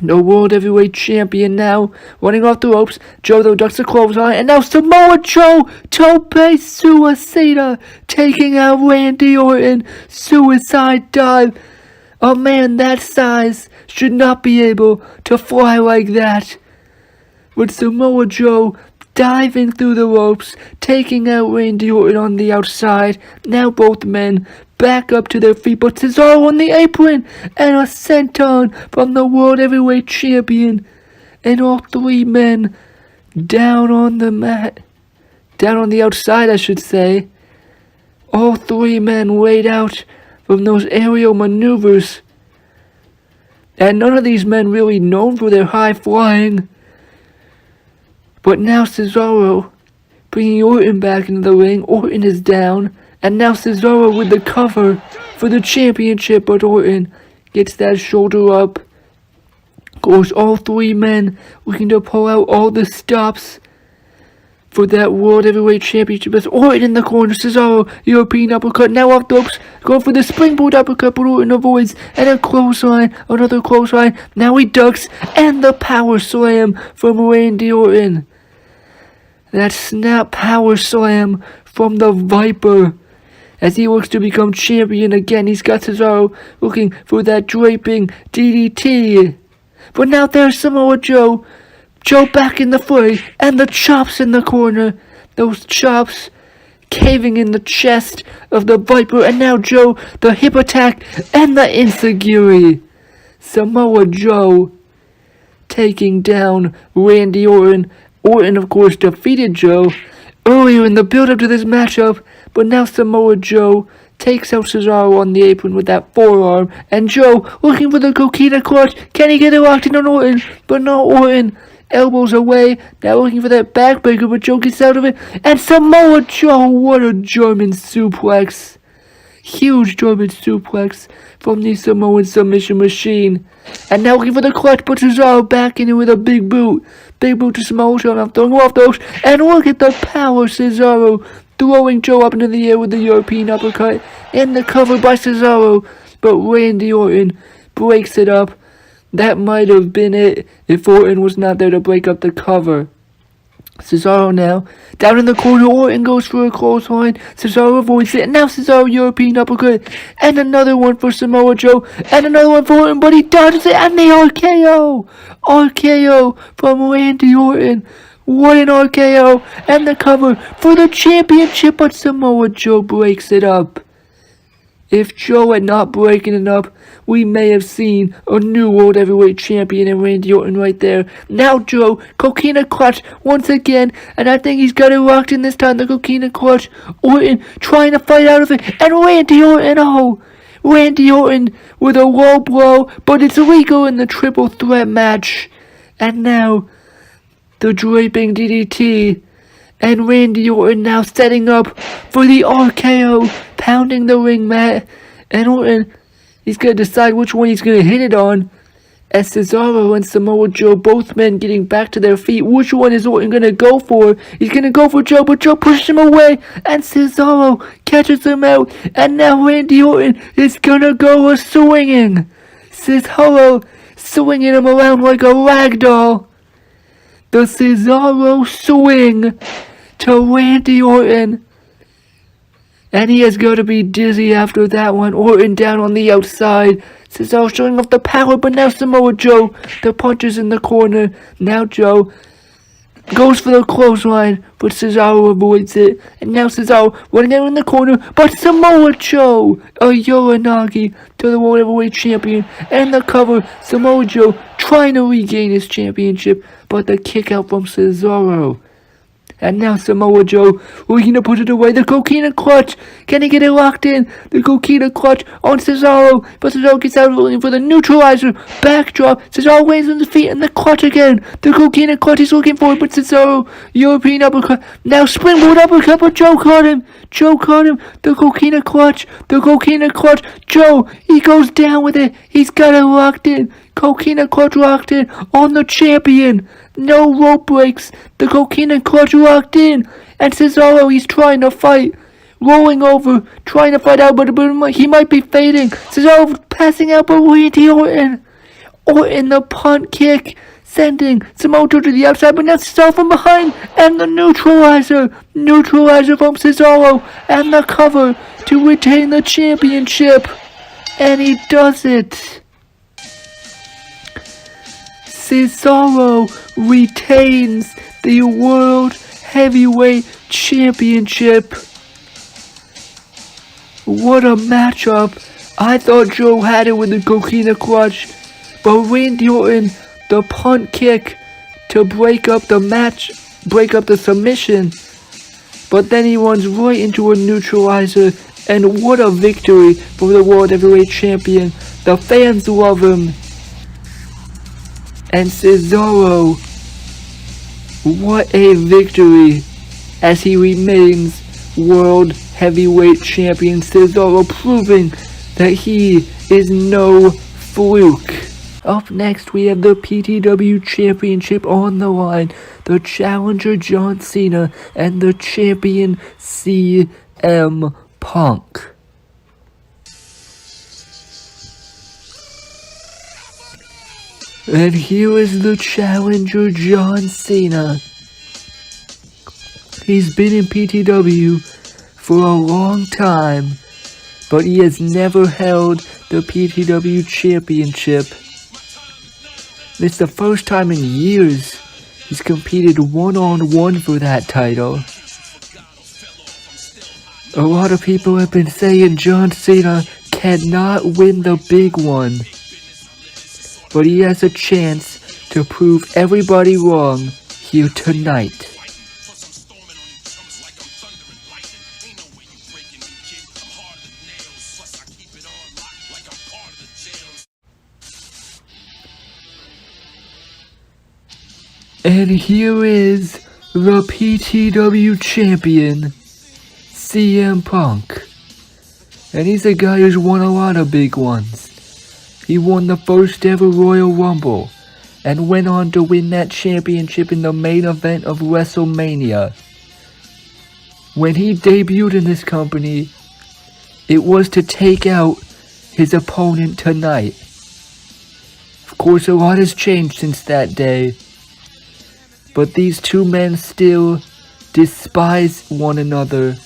The World Heavyweight Champion now running off the ropes. Joe though ducks the clothesline, and now Samoa Joe tope suicida, taking out Randy Orton. Suicide dive. A man that size should not be able to fly like that. With Samoa Joe diving through the ropes, taking out Randy Orton on the outside. Now both men back up to their feet, but Cesaro on the apron, and a senton from the World Heavyweight Champion. And all three men down on the mat. Down on the outside, I should say. All three men laid out from those aerial maneuvers. And none of these men really known for their high flying. But now Cesaro bringing Orton back into the ring. Orton is down. And now Cesaro with the cover for the championship, but Orton gets that shoulder up. Of course, all three men looking to pull out all the stops for that World Heavyweight Championship. As Orton in the corner, Cesaro, European uppercut, now off the ropes, going for the springboard uppercut, but Orton avoids, and a clothesline, another clothesline. Now he ducks, and the power slam from Randy Orton. That snap power slam from the Viper. As he looks to become champion again, he's got Cesaro looking for that draping DDT. But now there's Samoa Joe. Joe back in the fray, and the chops in the corner. Those chops caving in the chest of the Viper, and now Joe, the hip attack, and the enziguri. Samoa Joe taking down Randy Orton. Orton, of course, defeated Joe earlier in the build-up to this matchup, but now Samoa Joe takes out Cesaro on the apron with that forearm, and Joe looking for the Coquina clutch. Can he get it locked in on Orton? But no, Orton elbows away, now looking for that backbreaker, but Joe gets out of it, and Samoa Joe, what a German suplex. Huge German suplex from the Samoan submission machine. And now looking for the clutch, but Cesaro back in it with a big boot. Big boot to Samoa Joe, now throwing off those. And look at the power, Cesaro. Throwing Joe up into the air with the European uppercut. And the cover by Cesaro. But Randy Orton breaks it up. That might have been it if Orton was not there to break up the cover. Cesaro now, down in the corner, Orton goes for a clothesline, Cesaro avoids it, and now Cesaro European uppercut, and another one for Samoa Joe, and another one for Orton, but he dodges it, and the RKO! RKO from Randy Orton. What an RKO, and the cover for the championship, but Samoa Joe breaks it up. If Joe had not broken it up, we may have seen a new World Heavyweight Champion in Randy Orton right there. Now Joe, Coquina Clutch once again, and I think he's got it locked in this time, the Coquina Clutch. Orton trying to fight out of it, and Randy Orton, Randy Orton with a low blow, but it's illegal in the triple threat match. And now, the draping DDT. And Randy Orton now setting up for the RKO, pounding the ring mat. And Orton, he's going to decide which one he's going to hit it on. As Cesaro and Samoa Joe, both men getting back to their feet. Which one is Orton going to go for? He's going to go for Joe, but Joe pushes him away. And Cesaro catches him out. And now Randy Orton is going to go a-swinging. Cesaro swinging him around like a rag doll. The Cesaro swing to Randy Orton. And he is going to be dizzy after that one. Orton down on the outside. Cesaro showing off the power, but now Samoa Joe. The punches in the corner. Now Joe goes for the clothesline, but Cesaro avoids it. And now Cesaro running out in the corner, but Samoa Joe, a Uranagi to the World Heavyweight Champion. And the cover, Samoa Joe trying to regain his championship, but the kick out from Cesaro. And now Samoa Joe looking to put it away. The Coquina Clutch. Can he get it locked in? The Coquina Clutch on Cesaro. But Cesaro gets out looking for the neutralizer. Backdrop. Cesaro lands on his feet and the clutch again. The Coquina Clutch is looking for it. But Cesaro, European uppercut. Now springboard uppercut. But Joe caught him. Joe caught him. The Coquina Clutch. The Coquina Clutch. Joe, he goes down with it. He's got it locked in. Coquina Clutch locked in on the champion. No rope breaks. The Coquina Clutch locked in. And Cesaro, he's trying to fight. Rolling over. Trying to fight out, but he might be fading. Cesaro passing out, but Randy Orton. Orton, the punt kick. Sending Samoa Joe to the outside, but now Cesaro from behind. And the neutralizer. Neutralizer from Cesaro. And the cover to retain the championship. And he does it. Cesaro retains the World Heavyweight Championship. What a matchup. I thought Joe had it with the Coquina Clutch, but Randy Orton, the punt kick to break up the match, break up the submission, but then he runs right into a neutralizer, and what a victory for the World Heavyweight Champion. The fans love him. And Cesaro, what a victory as he remains World Heavyweight Champion. Cesaro proving that he is no fluke. Up next we have the PTW Championship on the line. The challenger John Cena and the champion CM Punk. And here is the challenger, John Cena. He's been in PTW for a long time, but he has never held the PTW Championship. It's the first time in years he's competed one-on-one for that title. A lot of people have been saying John Cena cannot win the big one. But he has a chance to prove everybody wrong here tonight. And here is the PTW champion, CM Punk. And he's a guy who's won a lot of big ones. He won the first ever Royal Rumble, and went on to win that championship in the main event of WrestleMania. When he debuted in this company, it was to take out his opponent tonight. Of course, a lot has changed since that day, but these two men still despise one another,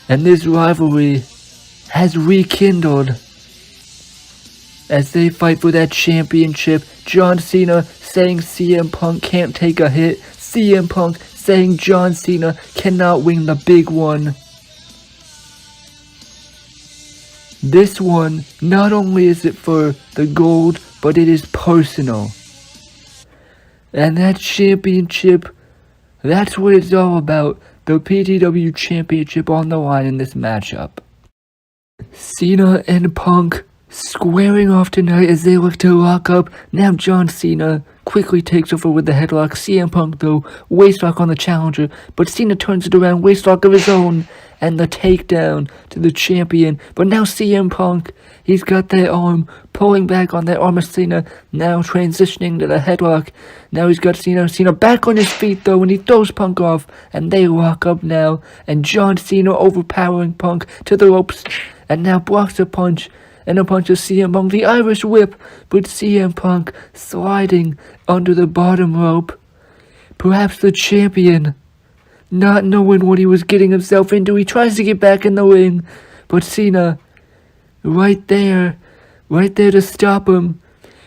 and this rivalry has rekindled as they fight for that championship. John Cena saying CM Punk can't take a hit, CM Punk saying John Cena cannot win the big one. This one, not only is it for the gold, but it is personal. And that championship, that's what it's all about. The PTW championship on the line in this matchup. Cena and Punk squaring off tonight as they look to lock up. Now John Cena quickly takes over with the headlock. CM Punk though, waistlock on the challenger, but Cena turns it around, waistlock of his own, and the takedown to the champion. But now CM Punk, he's got that arm, pulling back on that arm of Cena, now transitioning to the headlock. Now he's got Cena back on his feet though, and he throws Punk off, and they lock up now, and John Cena overpowering Punk to the ropes, and now blocks a punch, and a punch of CM Punk, the Irish whip, but CM Punk sliding under the bottom rope. Perhaps the champion, not knowing what he was getting himself into, he tries to get back in the ring, but Cena, right there to stop him.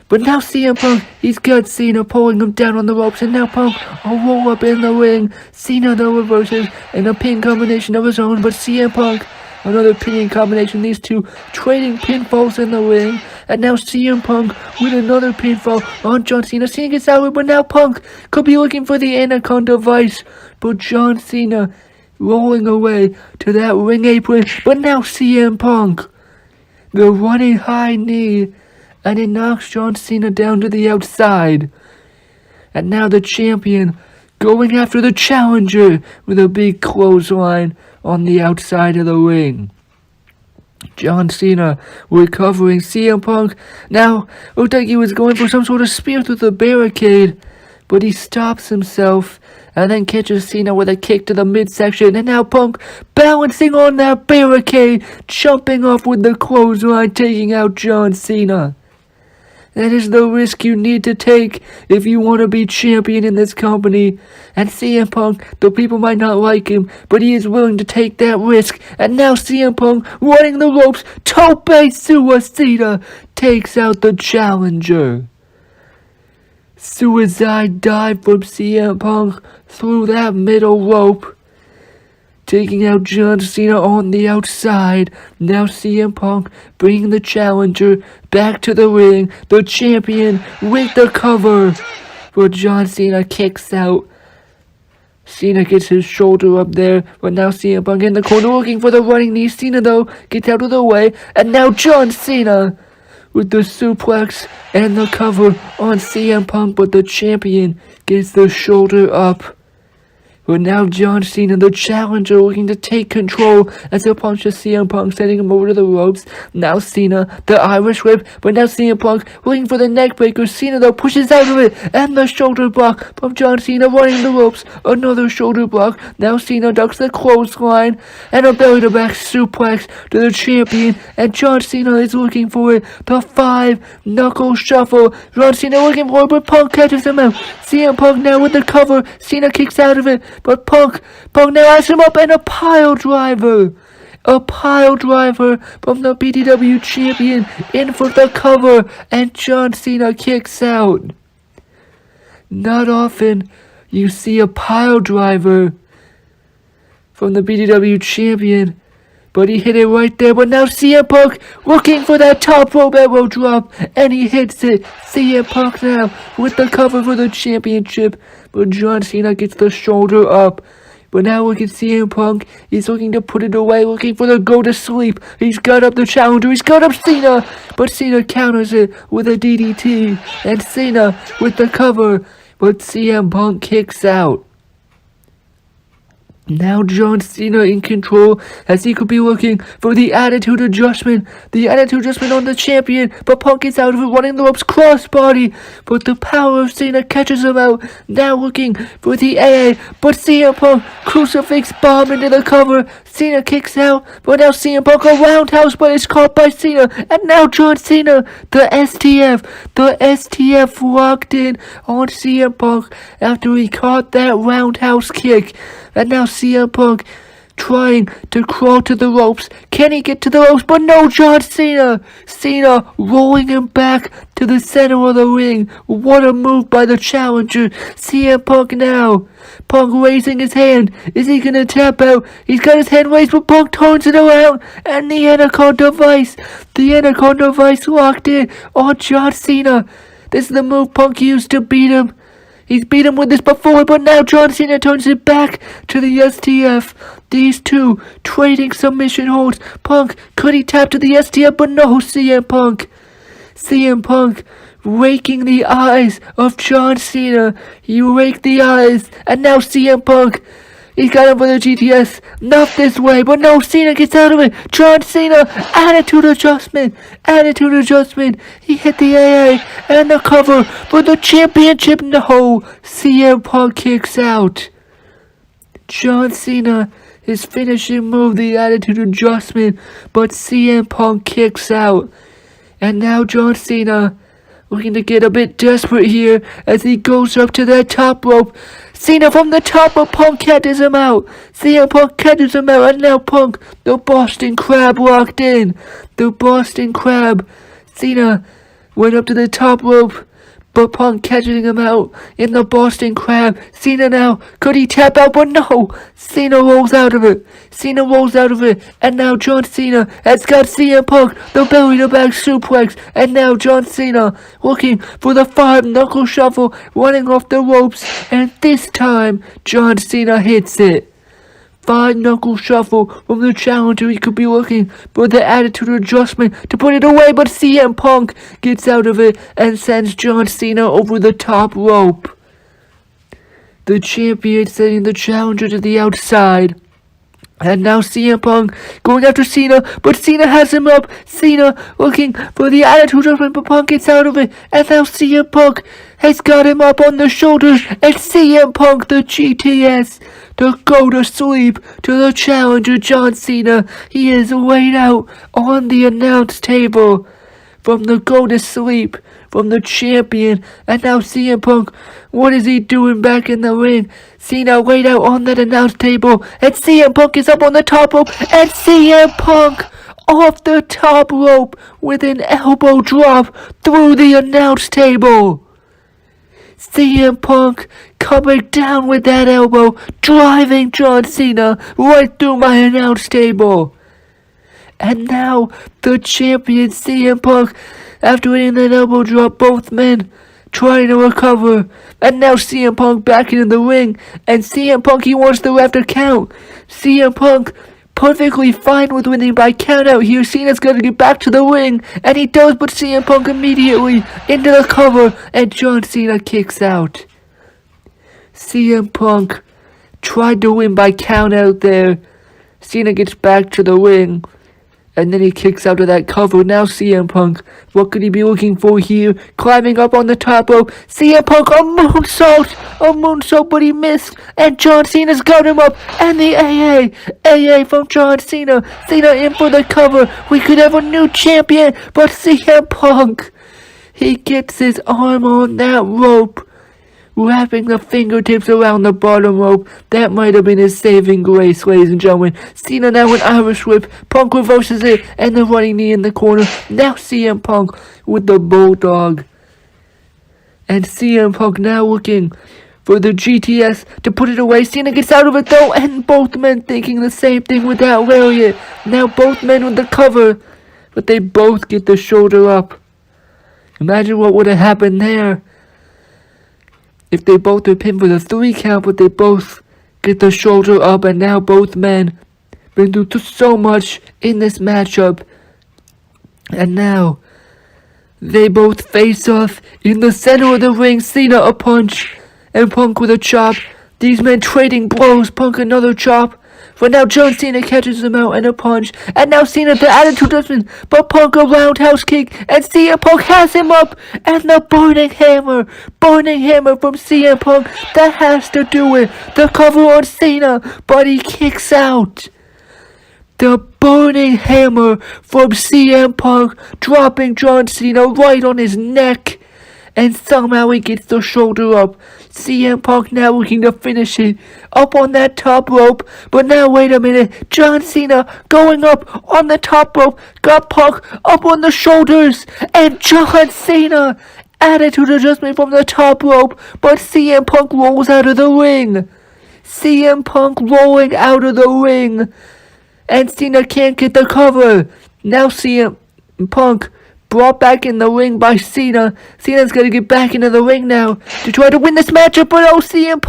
But now CM Punk, he's got Cena pulling him down on the ropes, and now Punk a roll up in the ring. Cena though reverses, and a pin combination of his own, but CM Punk, another pinning combination, these two trading pinfalls in the ring, and now CM Punk with another pinfall on John Cena. Cena gets out, but now Punk could be looking for the Anaconda Vice, but John Cena rolling away to that ring apron, but now CM Punk, the running high knee, and it knocks John Cena down to the outside. And now the champion going after the challenger with a big clothesline on the outside of the ring. John Cena recovering. CM Punk now looked like he was going for some sort of spear through the barricade, but he stops himself and then catches Cena with a kick to the midsection, and now Punk balancing on that barricade, jumping off with the clothesline, taking out John Cena. That is the risk you need to take if you want to be champion in this company. And CM Punk, the people might not like him, but he is willing to take that risk. And now CM Punk running the ropes, tope suicida, takes out the challenger. Suicide dive from CM Punk through that middle rope, taking out John Cena on the outside. Now CM Punk bringing the challenger back to the ring. The champion with the cover. But John Cena kicks out. Cena gets his shoulder up there. But now CM Punk in the corner looking for the running knee. Cena though gets out of the way. And now John Cena with the suplex and the cover on CM Punk. But the champion gets the shoulder up. But now John Cena, the challenger, looking to take control as he punches CM Punk, sending him over to the ropes. Now Cena, the Irish whip, but now CM Punk looking for the neck breaker. Cena though pushes out of it, and the shoulder block from John Cena running the ropes. Another shoulder block. Now Cena ducks the clothesline, and a belly-to-back suplex to the champion. And John Cena is looking for it. The 5-knuckle shuffle. John Cena looking for it, but Punk catches him out. CM Punk now with the cover. Cena kicks out of it. But Punk now has him up, and a pile driver. A pile driver from the PTW champion in for the cover, and John Cena kicks out. Not often you see a pile driver from the PTW champion, but he hit it right there. But now CM Punk looking for that top rope arrow drop, and he hits it. CM Punk now with the cover for the championship, but John Cena gets the shoulder up. But now look at CM Punk. He's looking to put it away, looking for the go to sleep. He's got up the challenger. He's got up Cena, but Cena counters it with a DDT, and Cena with the cover, but CM Punk kicks out. Now John Cena in control as he could be looking for the attitude adjustment. The attitude adjustment on the champion, but Punk is out of it, running the ropes, crossbody. But the power of Cena catches him out. Now looking for the AA, but CM Punk crucifix bomb into the cover. Cena kicks out, but now CM Punk a roundhouse, but it's caught by Cena. And now John Cena, the STF locked in on CM Punk after he caught that roundhouse kick. And now CM Punk trying to crawl to the ropes. Can he get to the ropes? But no, John Cena. Cena rolling him back to the center of the ring. What a move by the challenger. CM Punk now. Punk raising his hand. Is he going to tap out? He's got his hand raised, but Punk turns it around. And the Anaconda Vice. The Anaconda Vice locked in on John Cena. This is the move Punk used to beat him. He's beat him with this before, but now John Cena turns it back to the STF. These two trading submission holds. Punk, could he tap to the STF? But no, CM Punk. CM Punk raking the eyes of John Cena. He raked the eyes, and now CM Punk. He's got him for the GTS. Not this way, but no, Cena gets out of it. John Cena, attitude adjustment. Attitude adjustment. He hit the AA and the cover for the championship. No, CM Punk kicks out. John Cena, his finishing move, the attitude adjustment, but CM Punk kicks out. And now John Cena looking to get a bit desperate here as he goes up to that top rope. Cena from the top, but Punk catches him out. CM Punk catches him out, and now Punk, the Boston Crab, locked in. The Boston Crab. Cena went up to the top rope, but Punk catching him out in the Boston Crab. Cena now, could he tap out? But no, Cena rolls out of it. Cena rolls out of it, and now John Cena has got CM Punk, the belly-to-back suplex, and now John Cena looking for the 5-knuckle shuffle, running off the ropes, and this time, John Cena hits it. 5-knuckle shuffle from the challenger. He could be looking for the attitude adjustment to put it away, but CM Punk gets out of it and sends John Cena over the top rope. The champion sending the challenger to the outside. And now CM Punk going after Cena, but Cena has him up. Cena looking for the attitude adjustment, but Punk gets out of it. And now CM Punk has got him up on the shoulders. And CM Punk, the GTS, to go to sleep to the challenger John Cena. He is laid out on the announce table from the go to sleep from the champion. And now CM Punk, what is he doing back in the ring? Cena laid out on that announce table, and CM Punk is up on the top rope, and CM Punk off the top rope with an elbow drop through the announce table. CM Punk coming down with that elbow, driving John Cena right through my announce table. And now the champion CM Punk, after hitting that elbow drop, both men trying to recover. And now CM Punk back into the ring, and CM Punk, he wants the ref to count. CM Punk perfectly fine with winning by count out here. Cena's gonna get back to the ring, and he does, but CM Punk immediately into the cover, and John Cena kicks out. CM Punk tried to win by count out there. Cena gets back to the ring, and then he kicks out of that cover. Now CM Punk, what could he be looking for here? Climbing up on the top rope. CM Punk, a moonsault, but he missed. And John Cena's got him up. And the AA from John Cena. Cena in for the cover. We could have a new champion, but CM Punk, he gets his arm on that rope, wrapping the fingertips around the bottom rope. That might have been his saving grace, ladies and gentlemen. Cena now an Irish whip. Punk reverses it, and the running knee in the corner. Now CM Punk with the bulldog. And CM Punk now looking for the GTS to put it away. Cena gets out of it though, and both men thinking the same thing with that lariat. Now both men with the cover, but they both get the shoulder up. Imagine what would have happened there if they both were pinned for the 3 count, but they both get the shoulder up, and now both men been through so much in this matchup. And now they both face off in the center of the ring. Cena a punch, and Punk with a chop. These men trading blows. Punk another chop. But now John Cena catches him out and a punch. And now Cena the attitude adjustment. But Punk a roundhouse kick. And CM Punk has him up. And the burning hammer. Burning hammer from CM Punk. That has to do it. The cover on Cena. But he kicks out. The burning hammer from CM Punk. Dropping John Cena right on his neck. And somehow he gets the shoulder up. CM Punk now looking to finish it. Up on that top rope. But now wait a minute. John Cena going up on the top rope. Got Punk up on the shoulders. And John Cena. Attitude adjustment from the top rope. But CM Punk rolls out of the ring. CM Punk rolling out of the ring. And Cena can't get the cover. Now CM Punk brought back in the ring by Cena. Cena's gonna get back into the ring now to try to win this matchup, but oh, CM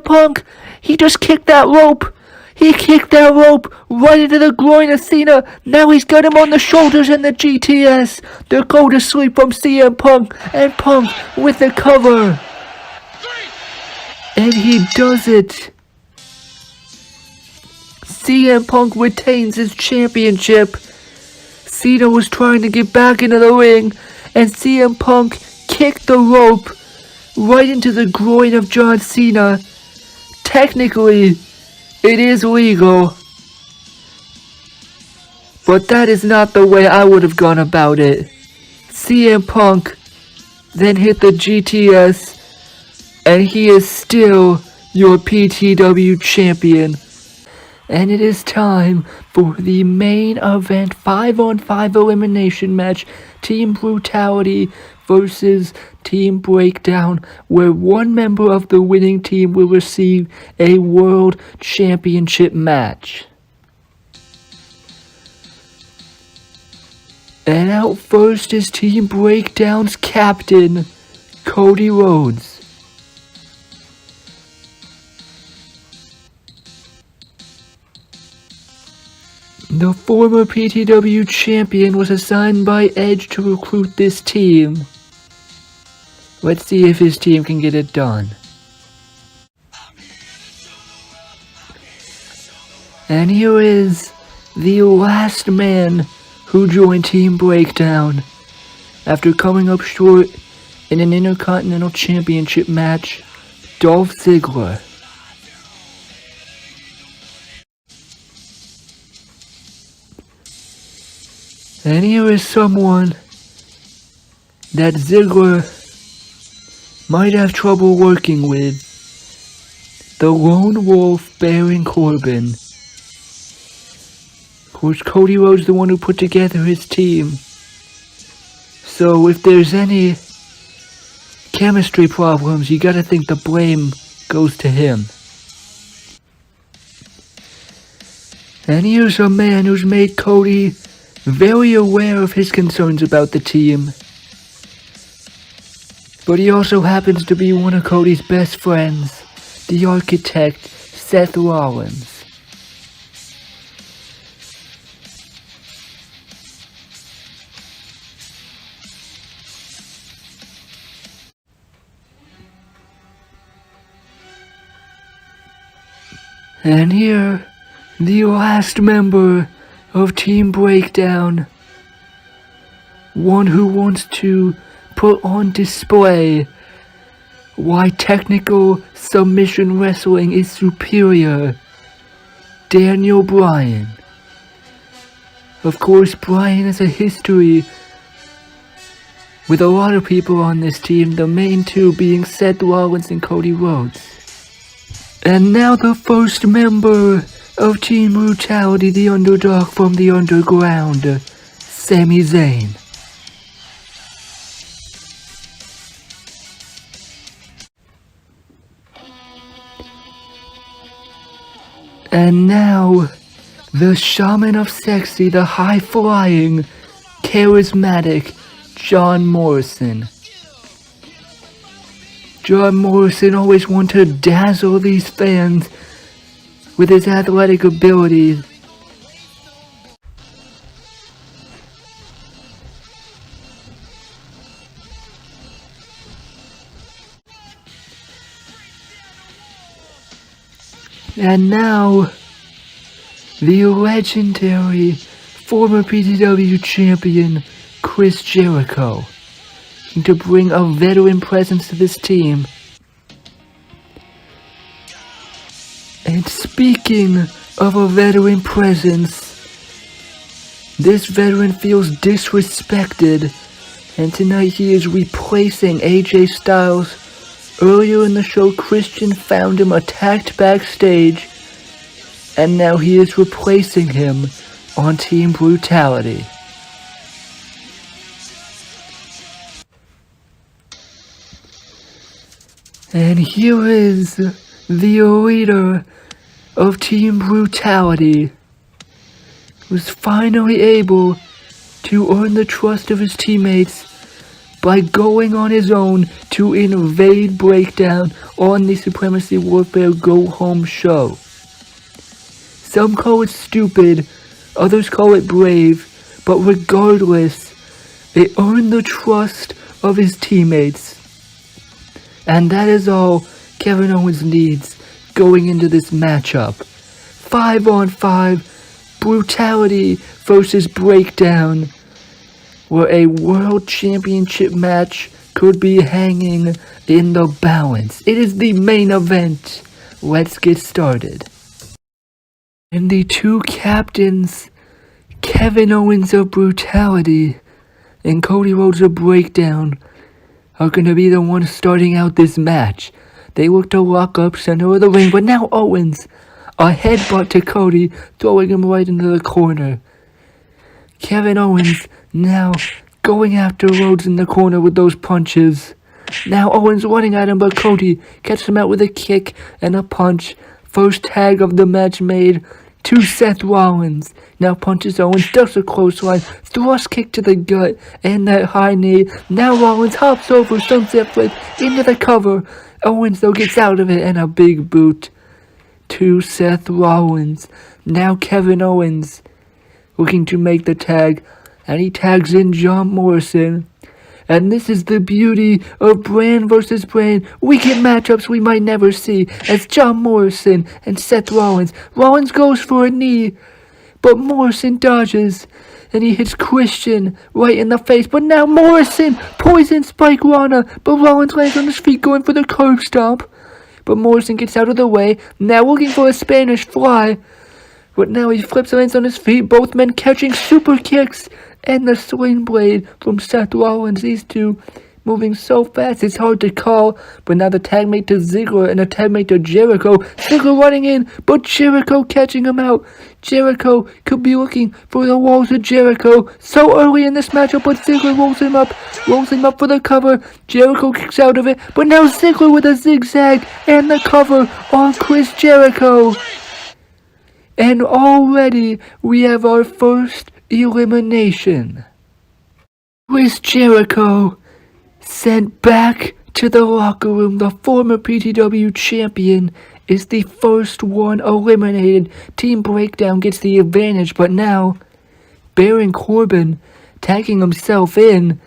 Punk, he just kicked that rope. He kicked that rope right into the groin of Cena. Now he's got him on the shoulders and the GTS. The go to sleep from CM Punk, and Punk with the cover. And he does it. CM Punk retains his championship. Cena was trying to get back into the ring, and CM Punk kicked the rope right into the groin of John Cena. Technically, it is legal, but that is not the way I would have gone about it. CM Punk then hit the GTS, and he is still your PTW champion. And it is time for the main event 5-on-5 elimination match, Team Brutality versus Team Breakdown, where one member of the winning team will receive a World Championship match. And out first is Team Breakdown's captain, Cody Rhodes. The former PTW champion was assigned by Edge to recruit this team. Let's see if his team can get it done. And here is the last man who joined Team Breakdown after coming up short in an Intercontinental Championship match, Dolph Ziggler. And here is someone that Ziggler might have trouble working with. The Lone Wolf, Baron Corbin. Of course, Cody Rhodes the one who put together his team. So if there's any chemistry problems, you gotta think the blame goes to him. And here's a man who's made Cody very aware of his concerns about the team. But he also happens to be one of Cody's best friends, the architect, Seth Rollins. And here, the last member of Team Breakdown, one who wants to put on display why technical submission wrestling is superior, Daniel Bryan. Of course, Bryan has a history with a lot of people on this team, the main two being Seth Rollins and Cody Rhodes. And now the first member of Team Brutality, the underdog from the underground, Sami Zayn. And now, the shaman of sexy, the high-flying, charismatic John Morrison. John Morrison always wanted to dazzle these fans with his athletic abilities. And now, the legendary former PTW champion, Chris Jericho, to bring a veteran presence to this team. And speaking of a veteran presence, this veteran feels disrespected, and tonight he is replacing AJ Styles. Earlier in the show, Christian found him attacked backstage, and now he is replacing him on Team Brutality. And here is the leader of Team Brutality, who's finally able to earn the trust of his teammates by going on his own to invade Breakdown on the Supremacy Warfare Go Home show. Some call it stupid, others call it brave, but regardless, they earned the trust of his teammates. And that is all Kevin Owens needs going into this matchup. 5-on-5, Brutality versus Breakdown, where a World Championship match could be hanging in the balance. It is the main event. Let's get started. And the two captains, Kevin Owens of Brutality and Cody Rhodes of Breakdown, are going to be the ones starting out this match. They look to lock up center of the ring, but now Owens, a headbutt to Cody, throwing him right into the corner. Kevin Owens now going after Rhodes in the corner with those punches. Now Owens running at him, but Cody catches him out with a kick and a punch. First tag of the match made to Seth Rollins. Now punches Owens, does a clothesline, thrust kick to the gut, and that high knee. Now Rollins hops over sunset flip into the cover. Owens though gets out of it, and a big boot to Seth Rollins. Now Kevin Owens looking to make the tag, and he tags in John Morrison. And this is the beauty of brand versus brand. We get matchups we might never see, as John Morrison and Seth Rollins. Rollins goes for a knee, but Morrison dodges, and he hits Christian right in the face. But now Morrison poisons Spike Rana, but Rollins lands on his feet going for the curb stomp. But Morrison gets out of the way, now looking for a Spanish fly. But now he flips and lands on his feet, both men catching super kicks. And the swing blade from Seth Rollins. These two moving so fast it's hard to call. But now the tag mate to Ziggler and a tag mate to Jericho. Ziggler running in, but Jericho catching him out. Jericho could be looking for the walls of Jericho so early in this matchup, but Ziggler rolls him up for the cover. Jericho kicks out of it, but now Ziggler with a zigzag and the cover on Chris Jericho. And already we have our first elimination. Chris Jericho sent back to the locker room. The former PTW champion is the first one eliminated. Team Breakdown gets the advantage, but now Baron Corbin tagging himself in.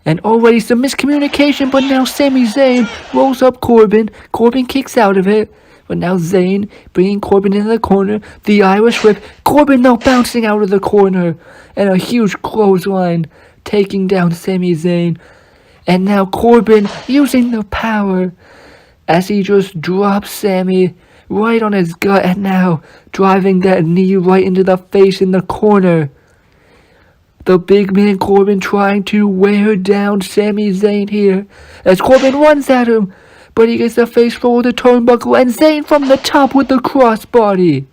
And already some miscommunication, but now Sami Zayn rolls up Corbin. Corbin kicks out of it. But now Zayn bringing Corbin into the corner. The Irish whip. Corbin now bouncing out of the corner. And a huge clothesline taking down Sami Zayn. And now Corbin using the power as he just drops Sami right on his gut. And now driving that knee right into the face in the corner. The big man Corbin trying to wear down Sami Zayn here. As Corbin runs at him. But he gets the face full of the turnbuckle, and Zayn from the top with the crossbody.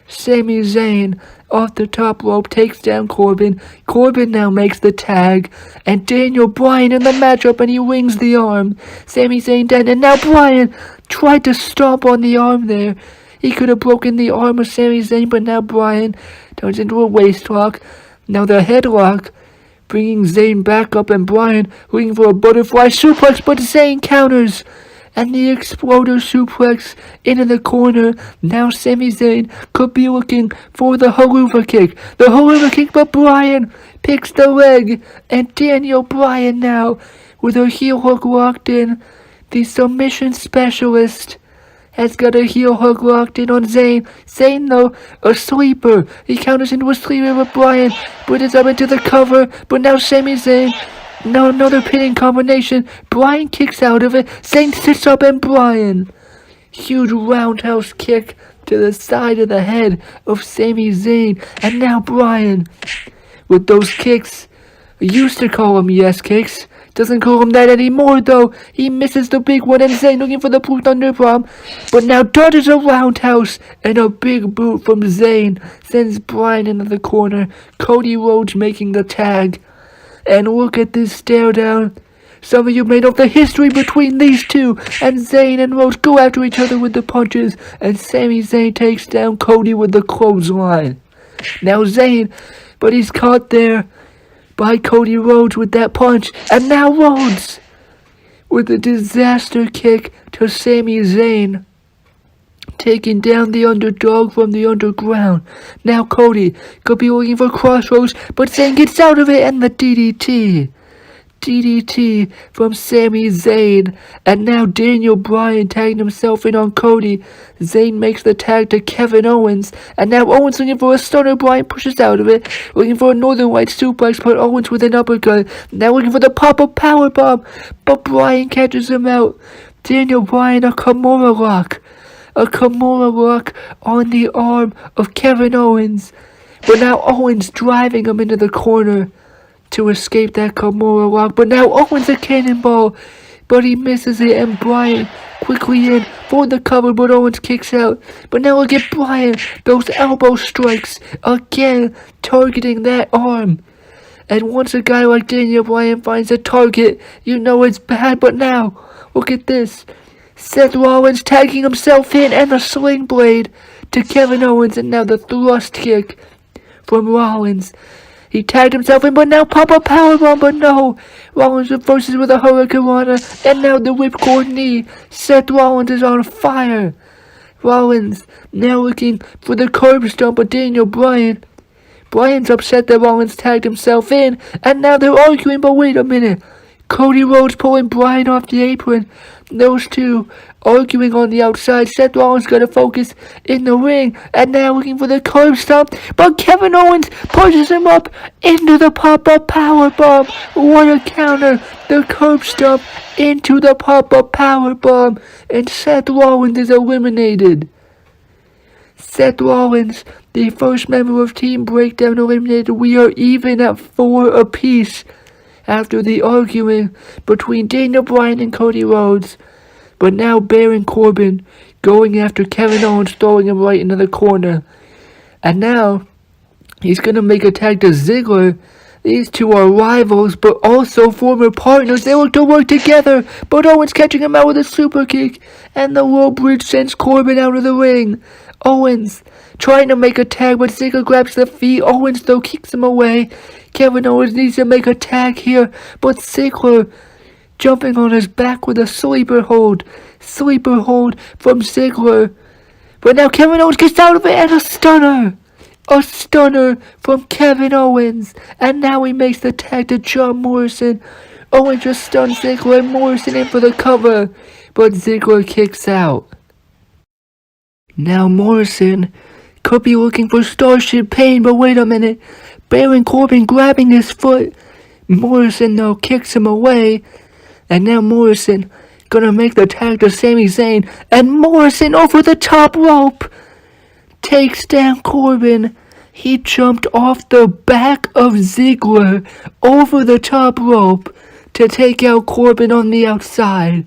Sami Zayn off the top rope takes down Corbin. Corbin now makes the tag, and Daniel Bryan in the matchup, and he wings the arm. Sami Zayn dead, and now Bryan tried to stomp on the arm there. He could have broken the arm of Sami Zayn, but now Bryan turns into a waist lock. Now the headlock, bringing Zayn back up, and Bryan looking for a butterfly suplex, but Zayn counters. And the exploder suplex into the corner. Now Sami Zayn could be looking for the haluva kick. The haluva kick, but Bryan picks the leg. And Daniel Bryan now with her heel hook locked in. The submission specialist has got a heel hook locked in on Zayn. Zayn, though, a sleeper. He counters into a sleeper with Bryan, but is up into the cover. But now Sami Zayn, now another pinning combination. Bryan kicks out of it. Zayn sits up and Bryan. Huge roundhouse kick to the side of the head of Sami Zayn. And now Bryan, with those kicks, used to call them yes kicks. Doesn't call him that anymore, though. He misses the big one, and Zayn looking for the Blue Thunder Bomb. But now dodges a roundhouse, and a big boot from Zayn sends Bryan into the corner. Cody Rhodes making the tag. And look at this stare down. Some of you may know the history between these two, and Zayn and Rhodes go after each other with the punches, and Sami Zayn takes down Cody with the clothesline. Now Zayn, but he's caught there by Cody Rhodes with that punch, and now Rhodes with a disaster kick to Sami Zayn, taking down the underdog from the underground. Now Cody could be looking for Crossroads, but Zayn gets out of it, and the DDT from Sami Zayn. And now Daniel Bryan tagged himself in on Cody. Zayn makes the tag to Kevin Owens, and now Owens looking for a stunner. Bryan pushes out of it, looking for a Northern Light suplex, but Owens with an uppercut. Now looking for the pop-up powerbomb, but Bryan catches him out. Daniel Bryan, a Kimura lock on the arm of Kevin Owens. But now Owens driving him into the corner to escape that Kimura lock. But now Owens a cannonball, but he misses it, and Bryan quickly in for the cover, but Owens kicks out. But now look at Bryan, those elbow strikes again, targeting that arm. And once a guy like Daniel Bryan finds a target, you know it's bad. But now look at this, Seth Rollins tagging himself in, and a sling blade to Kevin Owens, and now the thrust kick from Rollins. He tagged himself in, but now pop-up powerbomb, but no. Rollins reverses with a hurricanrana, and now the whipcord knee. Seth Rollins is on fire. Rollins now looking for the curb stomp of Daniel Bryan. Bryan's upset that Rollins tagged himself in, and now they're arguing, but wait a minute. Cody Rhodes pulling Bryan off the apron. Those two arguing on the outside. Seth Rollins got to focus in the ring, and now looking for the curb stomp, but Kevin Owens pushes him up into the pop-up powerbomb. What a counter! The curb stomp into the pop-up powerbomb, and Seth Rollins is eliminated. Seth Rollins, the first member of Team Breakdown, eliminated. We are even at 4 apiece after the arguing between Daniel Bryan and Cody Rhodes. But now Baron Corbin going after Kevin Owens, throwing him right into the corner. And now he's going to make a tag to Ziggler. These two are rivals, but also former partners. They look to work together, but Owens catching him out with a super kick, and the low bridge sends Corbin out of the ring. Owens trying to make a tag, but Ziggler grabs the feet. Owens, though, kicks him away. Kevin Owens needs to make a tag here, but Ziggler jumping on his back with a sleeper hold. Sleeper hold from Ziggler. But now Kevin Owens gets out of it, and a stunner. A stunner from Kevin Owens. And now he makes the tag to John Morrison. Owens just stuns Ziggler, and Morrison in for the cover, but Ziggler kicks out. Now Morrison could be looking for Starship Pain, but wait a minute. Baron Corbin grabbing his foot. Morrison, though, kicks him away. And now Morrison gonna make the tag to Sami Zayn. And Morrison over the top rope takes down Corbin. He jumped off the back of Ziggler over the top rope to take out Corbin on the outside.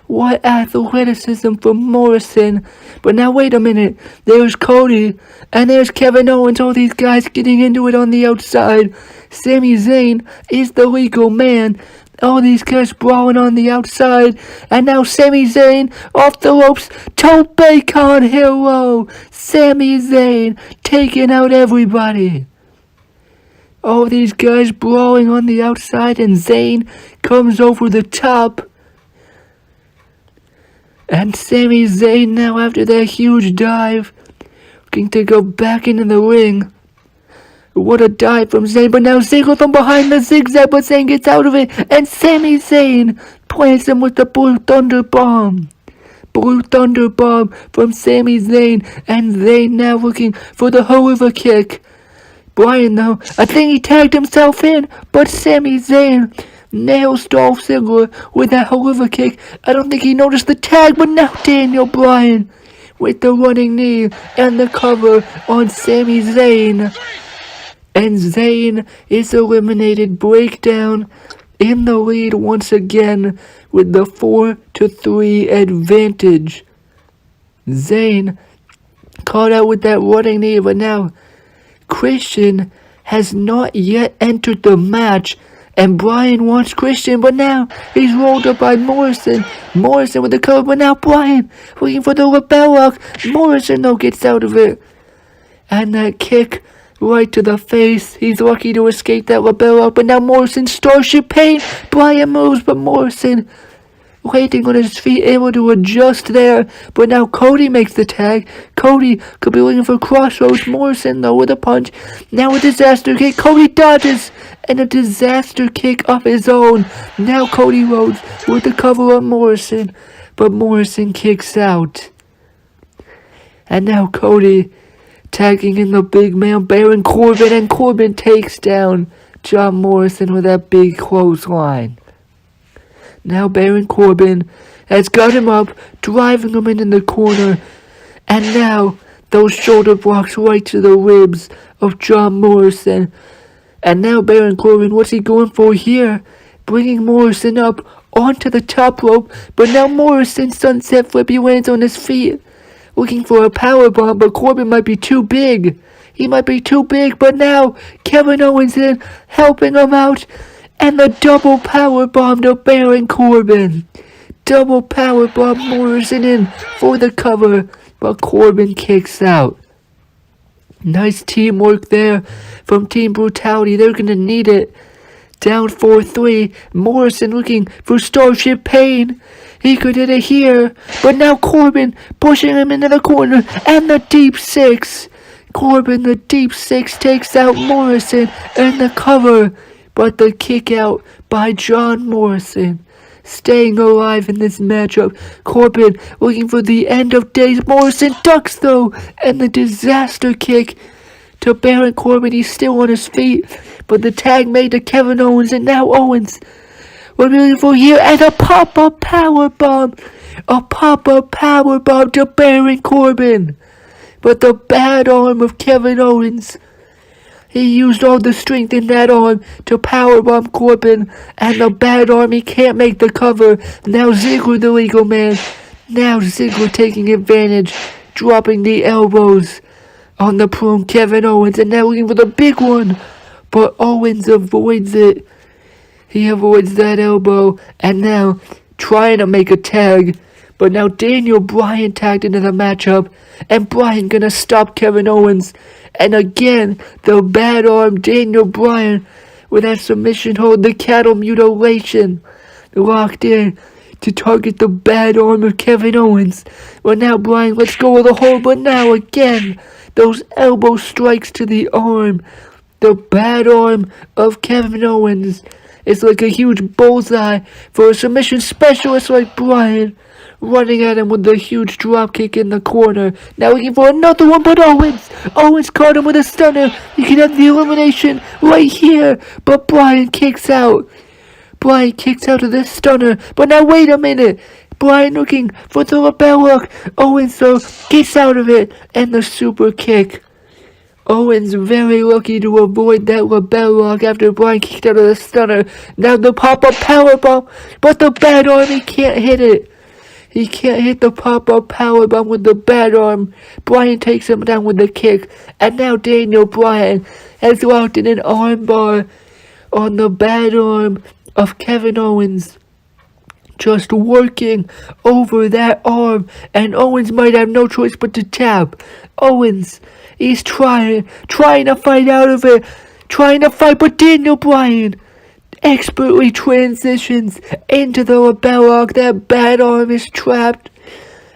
What athleticism from Morrison. But now wait a minute. There's Cody. And there's Kevin Owens. All these guys getting into it on the outside. Sami Zayn is the legal man. All these guys brawling on the outside. And now Sami Zayn off the ropes. Tope con hero. Sami Zayn taking out everybody. All these guys brawling on the outside. And Zayn comes over the top. And Sami Zayn now, after that huge dive, looking to go back into the ring. What a dive from Zayn, but now Ziggler from behind the zigzag, but Zayn gets out of it, and Sami Zayn plants him with the Blue Thunder Bomb. Blue Thunder Bomb from Sami Zayn, and Zayn now looking for the Hoover kick. Bryan though, I think he tagged himself in, but Sami Zayn nails Dolph Ziggler with that Hoover kick. I don't think he noticed the tag, but now Daniel Bryan with the running knee and the cover on Sami Zayn. And Zayn is eliminated. Breakdown in the lead once again with the 4-3 advantage. Zayn caught out with that running knee, but now Christian has not yet entered the match. And Bryan wants Christian, but now he's rolled up by Morrison. Morrison with the cover, but now Bryan looking for the lapel lock. Morrison though gets out of it. And that kick right to the face. He's lucky to escape that lapel lock, but now Morrison Starship Pain. Bryan moves, but Morrison waiting on his feet, able to adjust there. But now Cody makes the tag. Cody could be looking for Crossroads. Morrison though with a punch. Now a disaster kick. Cody dodges. And a disaster kick of his own. Now Cody Rhodes with the cover on Morrison. But Morrison kicks out. And now Cody tagging in the big man Baron Corbin. And Corbin takes down John Morrison with that big clothesline. Now Baron Corbin has got him up, driving him in the corner. And now those shoulder blocks right to the ribs of John Morrison. And now Baron Corbin, what's he going for here? Bringing Morrison up onto the top rope. But now Morrison sunset flip. He lands on his feet, looking for a powerbomb. But Corbin might be too big. He might be too big. But now Kevin Owens in, helping him out. And the double powerbomb to Baron Corbin. Double powerbomb Morrison in for the cover. But Corbin kicks out. Nice teamwork there from Team Brutality. They're going to need it. Down 4-3. Morrison looking for Starship Pain. He could hit it here. But now Corbin pushing him into the corner. And the deep six. Corbin, the deep six, takes out Morrison and the cover. But the kick out by John Morrison. Staying alive in this matchup. Corbin looking for the end of days. Morrison ducks though. And the disaster kick to Baron Corbin. He's still on his feet. But the tag made to Kevin Owens. And now Owens. What are we looking for here? And a pop-up powerbomb. A pop-up powerbomb to Baron Corbin. But the bad arm of Kevin Owens. He used all the strength in that arm to powerbomb Corbin. And the bad arm, he can't make the cover. Now Ziggler, the legal man. Now Ziggler taking advantage. Dropping the elbows on the prone Kevin Owens. And now looking for the big one. But Owens avoids it. He avoids that elbow. And now trying to make a tag. But now Daniel Bryan tagged into the matchup. And Bryan gonna stop Kevin Owens. And again, the bad arm Daniel Bryan with that submission hold, the cattle mutilation locked in to target the bad arm of Kevin Owens. But now Bryan lets go of the hold, but now again, those elbow strikes to the arm. The bad arm of Kevin Owens is like a huge bullseye for a submission specialist like Bryan. Running at him with the huge dropkick in the corner. Now looking for another one, but Owens caught him with a stunner. He can have the elimination right here. But Bryan kicks out. Bryan kicks out of this stunner. But now wait a minute. Bryan looking for the lapel lock. Owens though gets out of it. And the super kick. Owens very lucky to avoid that lapel lock after Bryan kicked out of the stunner. Now the pop-up powerbomb. But the bad arm, he can't hit it. He can't hit the pop-up powerbomb with the bad arm. Bryan takes him down with the kick. And now Daniel Bryan has locked in an armbar on the bad arm of Kevin Owens. Just working over that arm. And Owens might have no choice but to tap. Owens, he's trying to fight out of it. Trying to fight, but Daniel Bryan expertly transitions into the lapel lock. That bad arm is trapped.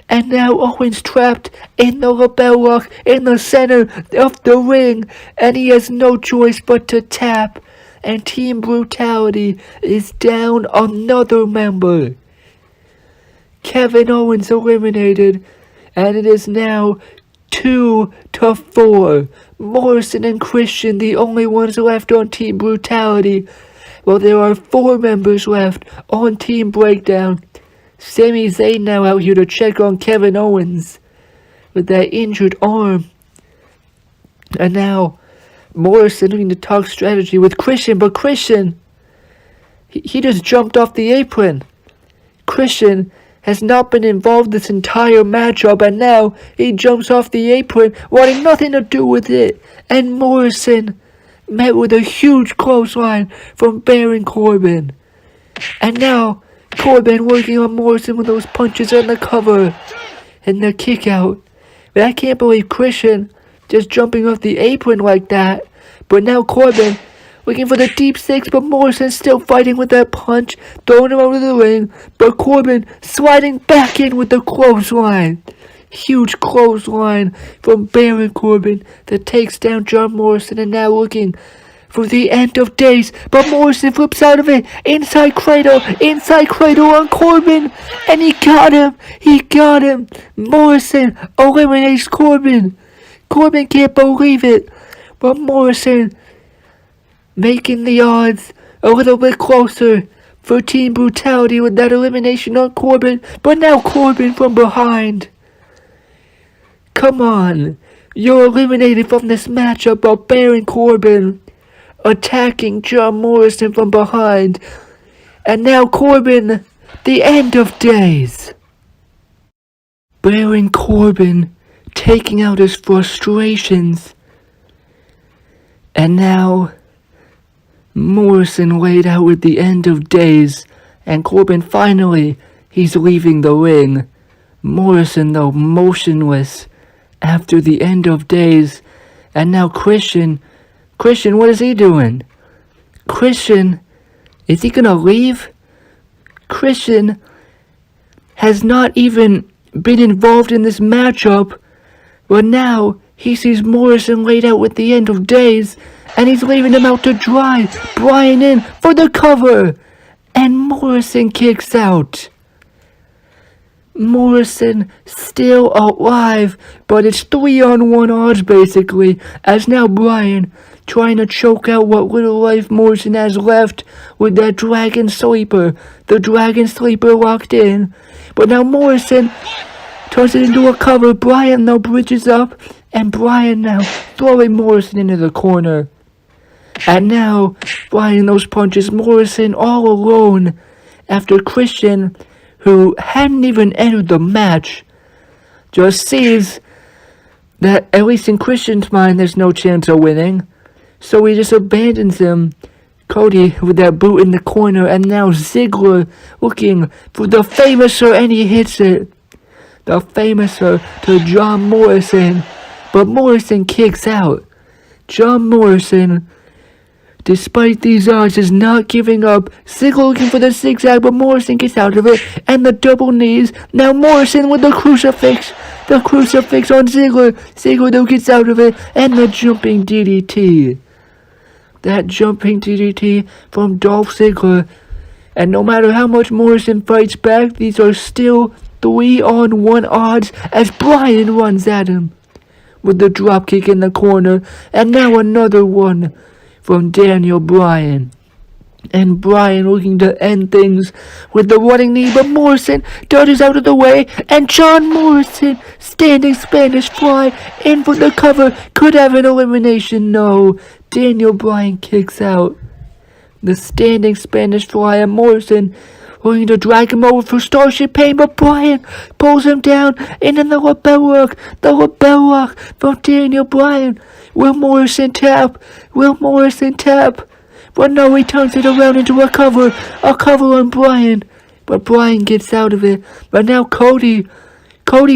And now Owens trapped in the lapel lock in the center of the ring. And he has no choice but to tap. And Team Brutality is down another member. Kevin Owens eliminated, and it is now 2-4. Morrison and Christian, the only ones left on Team Brutality. Well, there are 4 members left on Team Breakdown. Sami Zayn now out here to check on Kevin Owens with that injured arm. And now Morrison looking to talk strategy with Christian, but Christian, he just jumped off the apron. Christian has not been involved this entire matchup, and now he jumps off the apron wanting nothing to do with it. And Morrison met with a huge clothesline from Baron Corbin. And now Corbin working on Morrison with those punches and the cover and the kick out. But I can't believe Christian just jumping off the apron like that. But now Corbin looking for the deep six, but Morrison still fighting with that punch, throwing him out of the ring. But Corbin sliding back in with the clothesline. Huge clothesline from Baron Corbin that takes down John Morrison, and now looking for the end of days. But Morrison flips out of it. Inside cradle on Corbin. And he got him. Morrison eliminates Corbin. Corbin can't believe it. But Morrison making the odds a little bit closer for Team Brutality with that elimination on Corbin. But now Corbin from behind. Come on. You're eliminated from this matchup, but Baron Corbin attacking John Morrison from behind. And now Corbin, the end of days. Baron Corbin taking out his frustrations. And now Morrison laid out with the end of days. And Corbin finally, he's leaving the ring. Morrison though motionless after the end of days. And now Christian, what is he doing? Christian, is he gonna leave? Christian has not even been involved in this matchup, but now he sees Morrison laid out with the end of days, and he's leaving him out to dry. Brian in for the cover, and Morrison kicks out. Morrison still alive, but it's 3-on-1 odds basically, as now Brian trying to choke out what little life Morrison has left with that Dragon Sleeper. The Dragon Sleeper locked in, but now Morrison turns it into a cover. Brian now bridges up, and Brian now throwing Morrison into the corner. And now Brian those punches, Morrison all alone after Christian, who hadn't even entered the match, just sees that, at least in Christian's mind, there's no chance of winning. So he just abandons him. Cody with that boot in the corner, and now Ziggler looking for the Famouser, and he hits it. The Famouser to John Morrison, but Morrison kicks out. John Morrison, despite these odds, is not giving up. Ziggler looking for the zigzag, but Morrison gets out of it. And the double knees. Now Morrison with the crucifix. The crucifix on Ziggler. Ziggler though gets out of it. And the jumping DDT. That jumping DDT from Dolph Ziggler. And no matter how much Morrison fights back, these are still 3-on-1 odds as Brian runs at him with the dropkick in the corner. And now another one from Daniel Bryan. And Bryan looking to end things with the running knee, but Morrison dodges out of the way, and John Morrison, standing Spanish fly, in for the cover, could have an elimination. No, Daniel Bryan kicks out. The standing Spanish fly, and Morrison looking to drag him over for Starship Pain, but Bryan pulls him down, and then the lapel lock from Daniel Bryan. Will Morrison tap? But no, he turns it around into a cover on Bryan. But Bryan gets out of it. But now Cody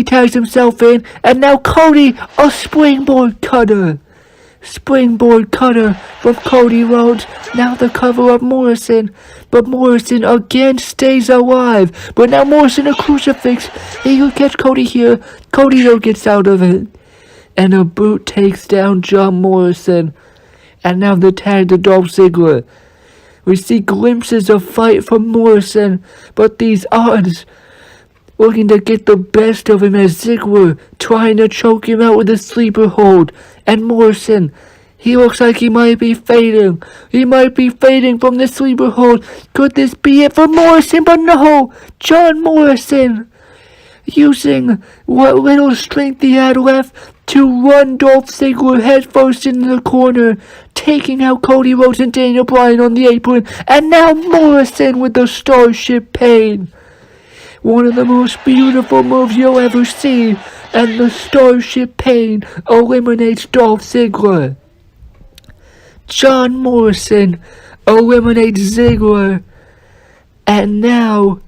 tags himself in, and now Cody, a springboard cutter from Cody Rhodes. Now the cover of Morrison, but Morrison again stays alive. But now Morrison a crucifix. He will catch Cody here. Cody though gets out of it, and a boot takes down John Morrison. And now the tag to Dolph Ziggler. We see glimpses of fight from Morrison, but these odds looking to get the best of him as Ziggler trying to choke him out with a sleeper hold. And Morrison, he looks like he might be fading. He might be fading from the sleeper hold. Could this be it for Morrison? But no! John Morrison, using what little strength he had left to run Dolph Ziggler headfirst into the corner, taking out Cody Rhodes and Daniel Bryan on the apron. And now Morrison with the Starship Pain. One of the most beautiful moves you'll ever see. And the Starship Pain eliminates Dolph Ziggler. John Morrison eliminates Ziggler. And now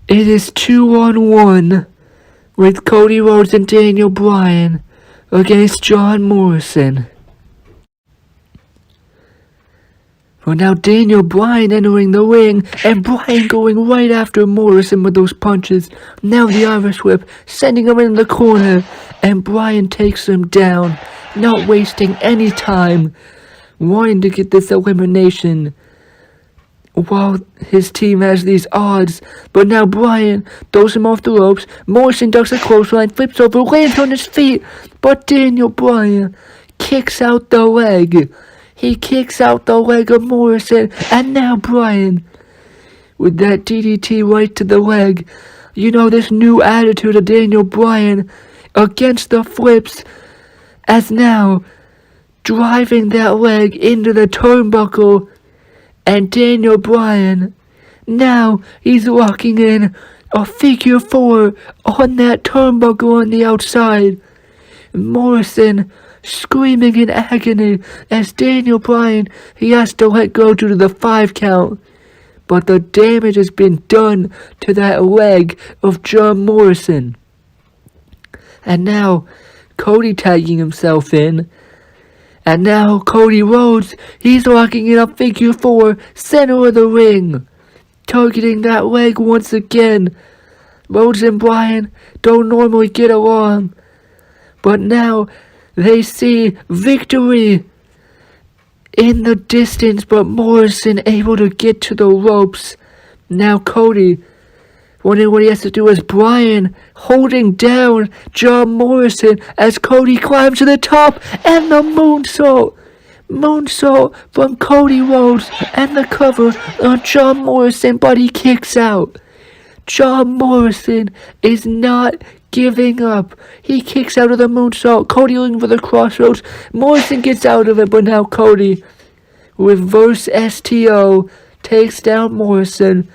it is 2-on-1 with Cody Rhodes and Daniel Bryan against John Morrison. Well, now Daniel Bryan entering the ring, and Bryan going right after Morrison with those punches. Now the Irish Whip, sending him in the corner, and Bryan takes him down, not wasting any time, wanting to get this elimination while his team has these odds. But now Bryan throws him off the ropes. Morrison ducks a clothesline, flips over, lands on his feet, but Daniel Bryan kicks out the leg. He kicks out the leg of Morrison, and now Bryan with that DDT right to the leg. You know, this new attitude of Daniel Bryan against the flips, as now driving that leg into the turnbuckle. And Daniel Bryan, now he's locking in a figure 4 on that turnbuckle on the outside. Morrison screaming in agony as Daniel Bryan, he has to let go due to the 5 count. But the damage has been done to that leg of John Morrison. And now Cody tagging himself in. And now Cody Rhodes, he's locking in a figure 4, center of the ring, targeting that leg once again. Rhodes and Bryan don't normally get along, but now they see victory in the distance, but Morrison able to get to the ropes. Now Cody, wondering what he has to do as Bryan holding down John Morrison as Cody climbs to the top, and the moonsault from Cody Rhodes, and the cover on John Morrison, but he kicks out. John Morrison is not giving up. He kicks out of the moonsault. Cody looking for the crossroads. Morrison gets out of it, but now Cody, reverse STO, takes down Morrison.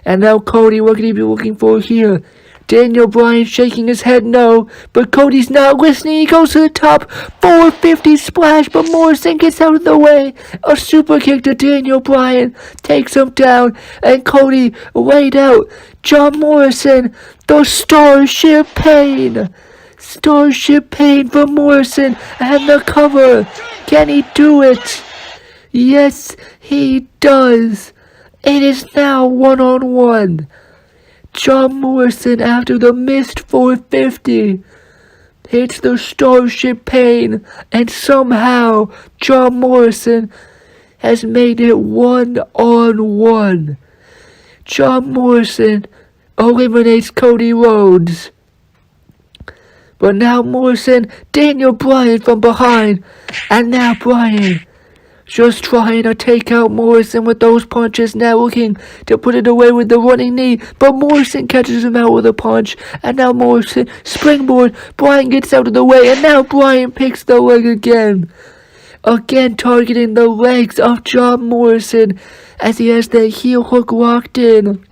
And now Cody, what could he be looking for here? Daniel Bryan shaking his head no, but Cody's not listening. He goes to the top, 450 splash, but Morrison gets out of the way. A super kick to Daniel Bryan takes him down, and Cody laid out. John Morrison, the Starship Pain. Starship Pain for Morrison, and the cover. Can he do it? Yes, he does. It is now 1-on-1. John Morrison, after the missed 450, hits the Starship Pain, and somehow John Morrison has made it 1-on-1. John Morrison eliminates Cody Rhodes. But now Morrison, Daniel Bryan from behind, and now Bryan just trying to take out Morrison with those punches, now looking to put it away with the running knee, but Morrison catches him out with a punch, and now Morrison, springboard, Bryan gets out of the way, and now Bryan picks the leg again. Again targeting the legs of John Morrison, as he has the heel hook locked in,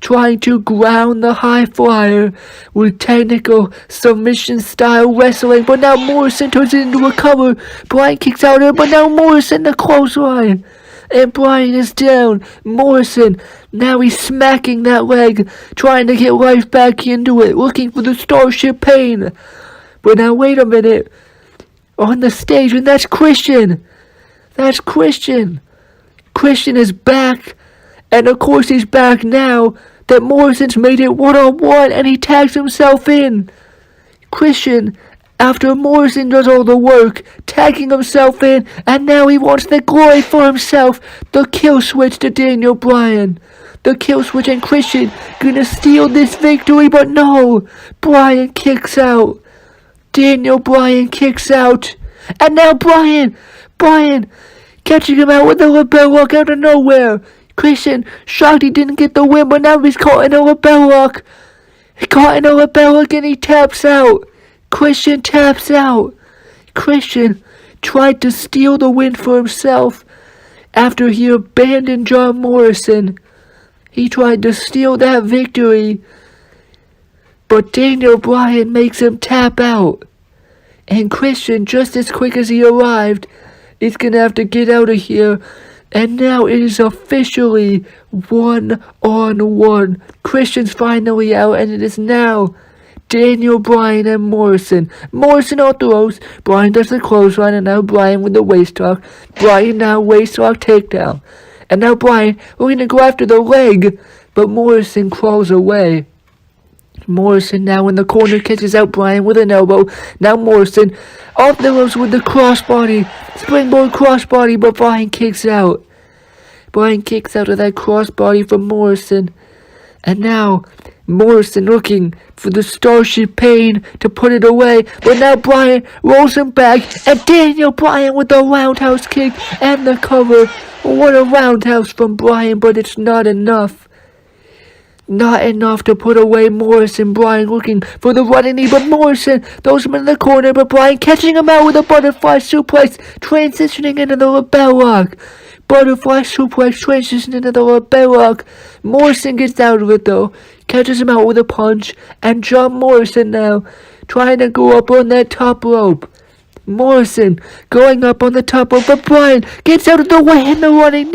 trying to ground the high flyer with technical submission style wrestling, but now Morrison turns it into a cover. Bryan kicks out of it, but now Morrison the clothesline, and Bryan is down. Morrison, now he's smacking that leg, trying to get life back into it, looking for the Starship Pain. But now wait a minute, on the stage, and that's Christian. That's Christian. Christian is back, and of course he's back now that Morrison's made it 1-on-1, and he tags himself in. Christian, after Morrison does all the work, tagging himself in, and now he wants the glory for himself. The kill switch to Daniel Bryan. the kill switch, and Christian gonna steal this victory, but no! Bryan kicks out. Daniel Bryan kicks out. And now Bryan catching him out with a lapel lock out of nowhere. Christian shocked he didn't get the win, but now he's caught in a lapel lock. Caught in a lapel lock and he taps out. Christian taps out. Christian tried to steal the win for himself after he abandoned John Morrison. He tried to steal that victory, but Daniel Bryan makes him tap out. And Christian, just as quick as he arrived, is gonna have to get out of here. And now it is officially 1-on-1. Christian's finally out, and it is now Daniel Bryan and Morrison. Morrison all throws. Bryan does the clothesline, and now Bryan with the waist lock. Bryan now waist lock takedown. And now Bryan looking to go after the leg, but Morrison crawls away. Morrison now in the corner catches out Bryan with an elbow. Now Morrison off the ropes with the crossbody. Springboard crossbody, but Bryan kicks out. Bryan kicks out of that crossbody from Morrison. And now Morrison looking for the Starship Pain to put it away. But now Bryan rolls him back. And Daniel Bryan with the roundhouse kick and the cover. What a roundhouse from Bryan, but it's not enough. Not enough to put away Morrison. Bryan looking for the running knee, but Morrison throws him in the corner, but Bryan catching him out with a butterfly suplex, transitioning into the lapel lock. Butterfly suplex, transitioning into the lapel lock. Morrison gets out of it though, catches him out with a punch, and John Morrison now trying to go up on that top rope. Morrison going up on the top rope, but Bryan gets out of the way in the running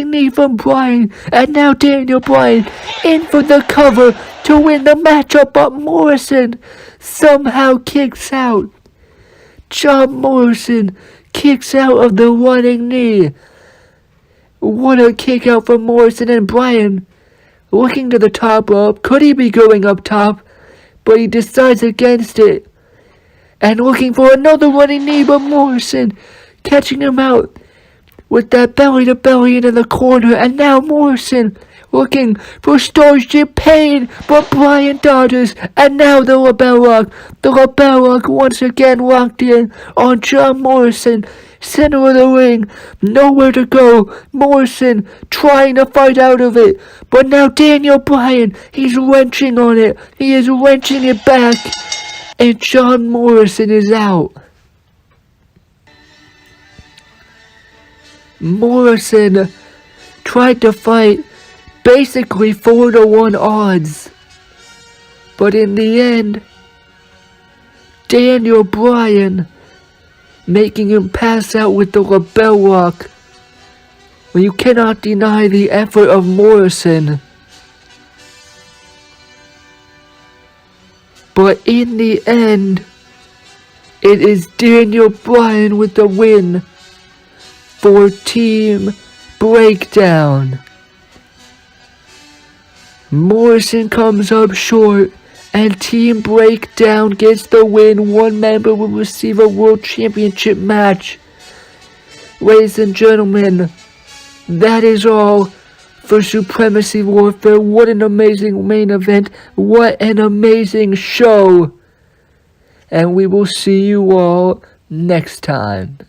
knee from Bryan. And now Daniel Bryan in for the cover to win the matchup, but Morrison somehow kicks out. John Morrison kicks out of the running knee. What a kick out from Morrison, and Bryan looking to the top rope. Could he be going up top? But he decides against it. And looking for another running knee, but Morrison catching him out with that belly-to-belly into the corner. And now Morrison looking for Starship Pain, but Bryan dodges. And now the lapel lock. The lapel lock once again locked in on John Morrison. Center of the ring, nowhere to go. Morrison trying to fight out of it. But now Daniel Bryan, he's wrenching on it. He is wrenching it back. And John Morrison is out. Morrison tried to fight basically 4-1 odds. But in the end, Daniel Bryan making him pass out with the lapel lock. Well, you cannot deny the effort of Morrison. But in the end, it is Daniel Bryan with the win for Team Breakdown. Morrison comes up short, and Team Breakdown gets the win. One member will receive a World Championship match. Ladies and gentlemen, that is all for Supremacy Warfare. What an amazing main event. What an amazing show. And we will see you all next time.